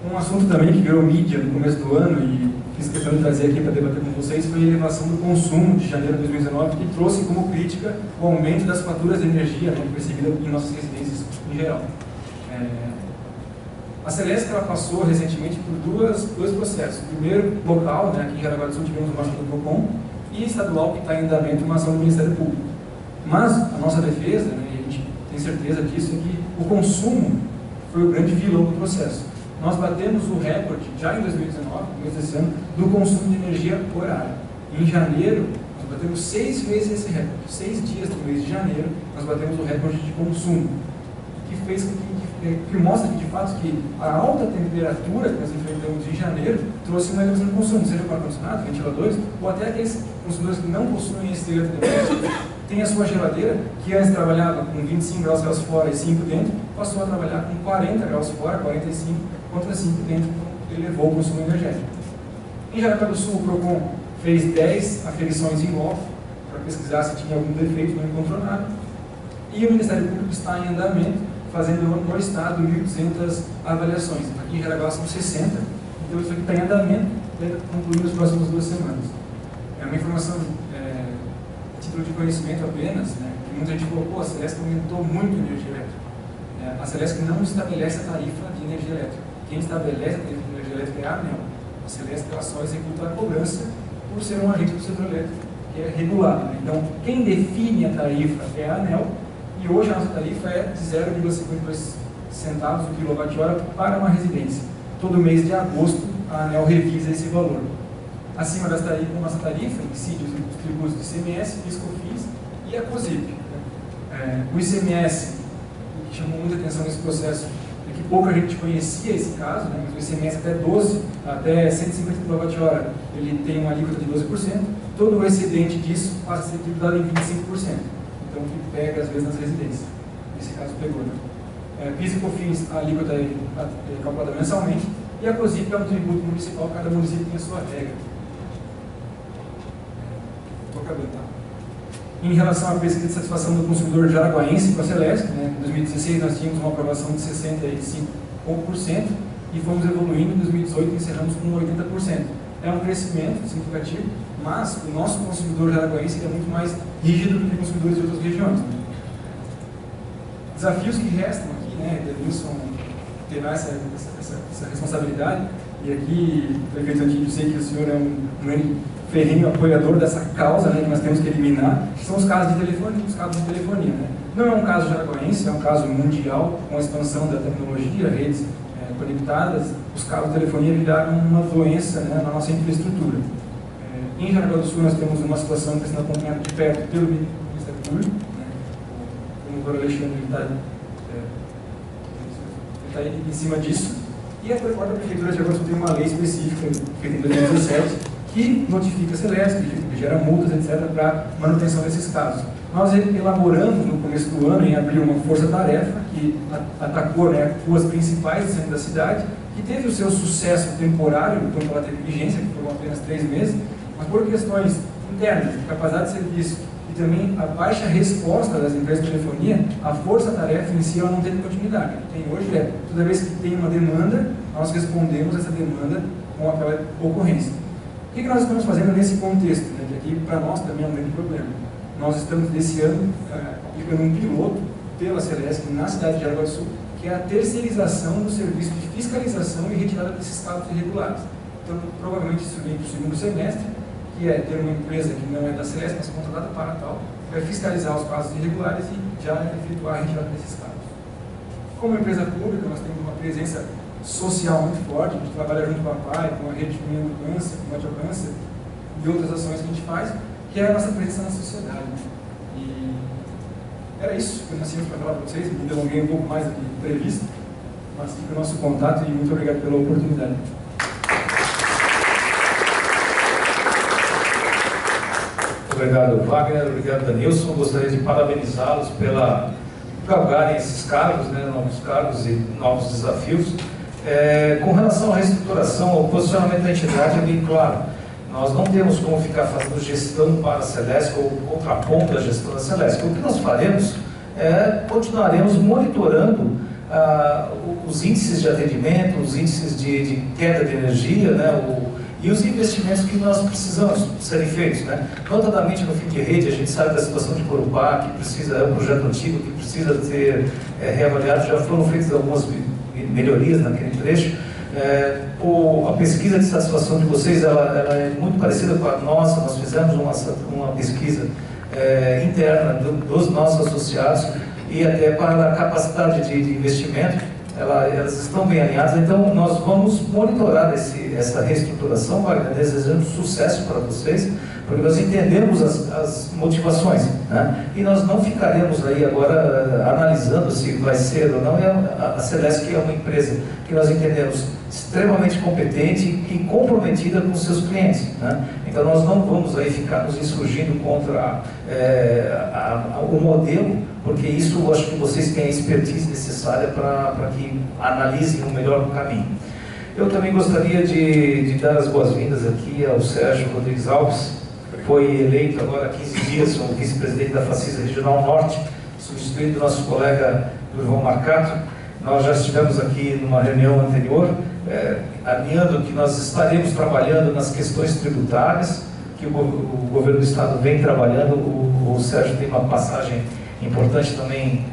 Um assunto também que virou mídia no começo do ano e fiz questão de trazer aqui para debater com vocês foi a elevação do consumo de janeiro de 2019, que trouxe como crítica o aumento das faturas de energia, né, percebida em nossas residências em geral. A Celesc ela passou recentemente por dois processos. Primeiro, local, né, aqui em Jaraguá do Sul tivemos uma ação do PROCON, e estadual, que está em andamento uma ação do Ministério Público. Mas a nossa defesa, né, e a gente tem certeza disso, é que o consumo foi o grande vilão do processo. Nós batemos o recorde, já em 2019, no mês desse ano, do consumo de energia horária. Em janeiro, nós batemos 6 vezes esse recorde. 6 dias do mês de janeiro, nós batemos o recorde de consumo. Que mostra que, de fato, que a alta temperatura que nós enfrentamos em janeiro trouxe uma redução de consumo, seja para ar-condicionado, ventiladores, ou até aqueles consumidores que não possuem esse eletrodoméstico, tem a sua geladeira, que antes trabalhava com 25 graus Celsius fora e 5 dentro, passou a trabalhar com 40 graus fora, 45, contra 5 dentro, então elevou o consumo energético. Em Jaraguá do Sul, o PROCON fez 10 aferições em loco, para pesquisar se tinha algum defeito, não encontrou nada, e o Ministério Público está em andamento, fazendo no estado 1.200 avaliações. Aqui em Jaraguá são 60, então isso aqui está em andamento, deve concluir nas próximas 2 semanas. É uma informação a título de conhecimento apenas, né, que muita gente falou, pô, a Celesc aumentou muito a energia elétrica. A Celesc não estabelece a tarifa de energia elétrica. Quem estabelece a tarifa de energia elétrica é a ANEEL. A Celesc ela só executa a cobrança por ser um agente do setor elétrico, que é regulado. Né? Então, quem define a tarifa é a ANEEL, e hoje a nossa tarifa é de 0,52 centavos o quilowatt-hora para uma residência. Todo mês de agosto, a ANEEL revisa esse valor. Acima da nossa tarifa, incide os tributos do ICMS, PIS/COFINS e a COSIP. O ICMS, o que chamou muita atenção nesse processo, é que pouca gente conhecia esse caso, né, mas o ICMS até 150 kWh, ele tem uma alíquota de 12%, todo o excedente disso passa a ser tributado em 25%. Então, que pega às vezes nas residências. Nesse caso, pegou, né? PIS e COFINS, a alíquota é calculada mensalmente, e a COSIP é um tributo municipal, cada município tem a sua regra. Estou acabando, tá? Em relação à pesquisa de satisfação do consumidor jaraguaense com a Celesc, né, em 2016 nós tínhamos uma aprovação de 65% e fomos evoluindo. Em 2018 encerramos com 80%. É um crescimento significativo, mas o nosso consumidor jaraguaense é muito mais rígido do que consumidores de outras regiões. Né? Desafios que restam aqui, né, Denilson terá essa responsabilidade, e aqui, prefeito Antinho, eu sei que o senhor é um ferrenho apoiador dessa causa, né, que nós temos que eliminar, que são os casos de telefonia. Né? Não é um caso jaraguaense, é um caso mundial, com a expansão da tecnologia, redes conectadas, os cabos de telefonia viraram uma doença, né, na nossa infraestrutura. Em Jaraguá do Sul nós temos uma situação que está sendo acompanhada de perto pelo Ministério Público, né, o doutor Alexandre está em cima disso, e a própria Prefeitura de Jaraguá do Sul tem uma lei específica, feita em 2017, que notifica a Celesc, que gera multas, etc., para manutenção desses casos. Nós elaboramos no começo do ano, em abril, uma força-tarefa que atacou, né, ruas principais do centro da cidade, que teve o seu sucesso temporário, quando ela teve vigência, que foram apenas 3 meses, mas por questões internas, de capacidade de serviço e também a baixa resposta das empresas de telefonia, a força-tarefa em si ela não tem continuidade. O que tem hoje é, toda vez que tem uma demanda, nós respondemos essa demanda com aquela ocorrência. O que nós estamos fazendo nesse contexto? Né? Que aqui para nós também é um grande problema. Nós estamos, desse ano, aplicando um piloto pela Celesc na cidade de Jaraguá do Sul, que é a terceirização do serviço de fiscalização e retirada desses casos irregulares. Então, provavelmente isso vem para o segundo semestre, que é ter uma empresa que não é da Celesc, mas contratada para tal, vai fiscalizar os casos irregulares e já efetuar a retirada desses casos. Como empresa pública, nós temos uma presença social muito forte, a gente trabalha junto com a PAI, com a rede de meio do câncer, com o câncer e outras ações que a gente faz, que é a nossa presença na sociedade. E era isso que eu nasci para falar para vocês, me delonguei um pouco mais do que previsto, mas fica o nosso contato e muito obrigado pela oportunidade. Obrigado, Wagner. Obrigado, Danilson. Gostaria de parabenizá-los pela galgarem esses cargos, né, novos cargos e novos desafios. Com relação à reestruturação, o posicionamento da entidade é bem claro. Nós não temos como ficar fazendo gestão para a Celesc ou contrapondo a gestão da Celesc. O que nós faremos continuaremos monitorando os índices de atendimento, os índices de queda de energia, né, e os investimentos que nós precisamos serem feitos, né? Notadamente no fim de rede, a gente sabe da situação de Corupá, que precisa, é um projeto antigo que precisa ser reavaliado, já foram feitas algumas melhorias naquele trecho. A pesquisa de satisfação de vocês, ela é muito parecida com a nossa. Nós fizemos uma pesquisa interna dos nossos associados e até para a capacidade de investimento. Elas estão bem alinhadas, então nós vamos monitorar essa reestruturação, Wagner, desejando sucesso para vocês, porque nós entendemos as motivações, né? E nós não ficaremos aí agora analisando se vai ser ou não. A Celesc é uma empresa que nós entendemos extremamente competente e comprometida com seus clientes, né? Então nós não vamos aí ficar nos insurgindo contra o modelo, porque isso eu acho que vocês têm a expertise necessária para que analisem o melhor caminho. Eu também gostaria de dar as boas-vindas aqui ao Sérgio Rodrigues Alves, foi eleito agora há 15 dias como vice-presidente da Facisa Regional Norte, substituindo o nosso colega Durval Marcato. Nós já estivemos aqui numa reunião anterior, alinhando que nós estaremos trabalhando nas questões tributárias, que o governo do Estado vem trabalhando. O Sérgio tem uma passagem importante também,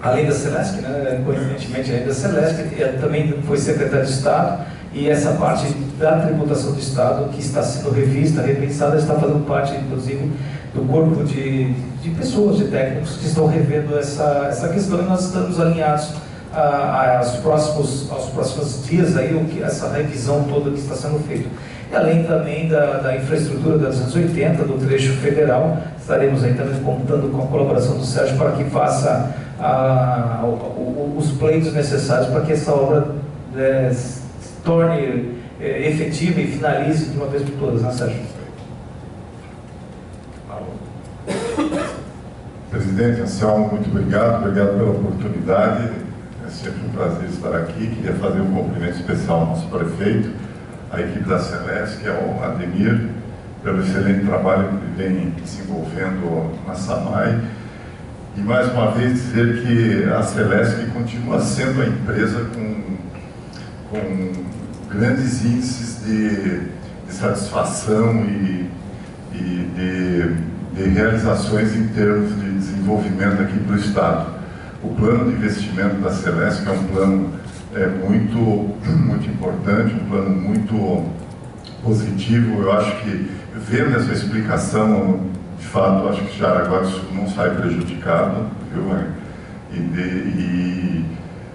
além da Celesc, né, coincidentemente além da Celesc, também foi secretário de Estado, e essa parte da tributação do Estado, que está sendo revista, repensada, está fazendo parte, inclusive, do corpo de pessoas, de técnicos que estão revendo essa questão, e nós estamos alinhados aos próximos dias, aí, essa revisão toda que está sendo feita. E além também da infraestrutura da 280, do trecho federal, estaremos aí também contando com a colaboração do Sérgio para que faça os pleitos necessários para que essa obra se torne efetiva e finalize de uma vez por todas, né, Sérgio? Presidente Anselmo, muito obrigado pela oportunidade. É sempre um prazer estar aqui. Queria fazer um cumprimento especial ao nosso prefeito, à equipe da Celesc, ao Ademir, pelo excelente trabalho que vem desenvolvendo na SAMAI. E mais uma vez dizer que a Celesc continua sendo a empresa com grandes índices de satisfação e de realizações em termos de desenvolvimento aqui para o Estado. O plano de investimento da Celesc é um plano muito importante, um plano muito positivo. Eu acho que, vendo essa explicação, de fato, acho que Jaraguá do Sul não sai prejudicado, viu? E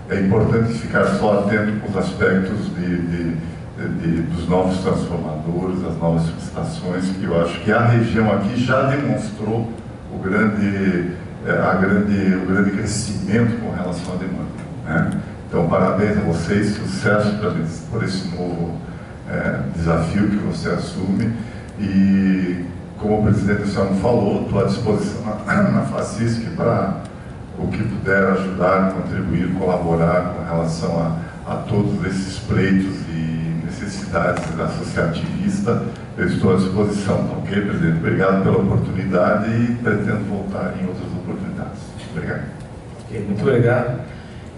é importante ficar só atento com os aspectos dos novos transformadores, das novas subestações, que eu acho que a região aqui já demonstrou o grande crescimento com relação à demanda, né? Então, parabéns a vocês, sucesso por esse novo desafio que você assume. E, como o presidente do Senhor falou, estou à disposição na FACISC para o que puder ajudar, contribuir, colaborar com relação a todos esses pleitos e necessidades necessidades associativista, eu estou à disposição, tá ok, presidente? Obrigado pela oportunidade e pretendo voltar em outras oportunidades. Obrigado. Ok, muito obrigado.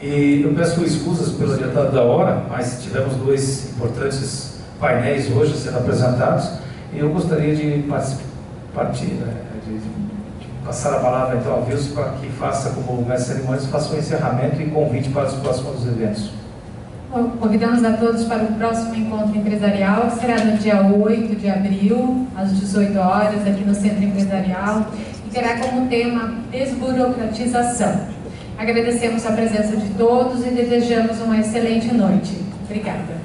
E eu peço escusas pelo adiantado da hora, mas tivemos dois importantes painéis hoje sendo apresentados e eu gostaria de passar a palavra então ao Wilson para que faça, como mestre de cerimônias, faça o encerramento e convite para os próximos eventos. Bom, convidamos a todos para o próximo encontro empresarial, que será no dia 8 de abril, às 18 horas, aqui no Centro Empresarial, e terá como tema desburocratização. Agradecemos a presença de todos e desejamos uma excelente noite. Obrigada.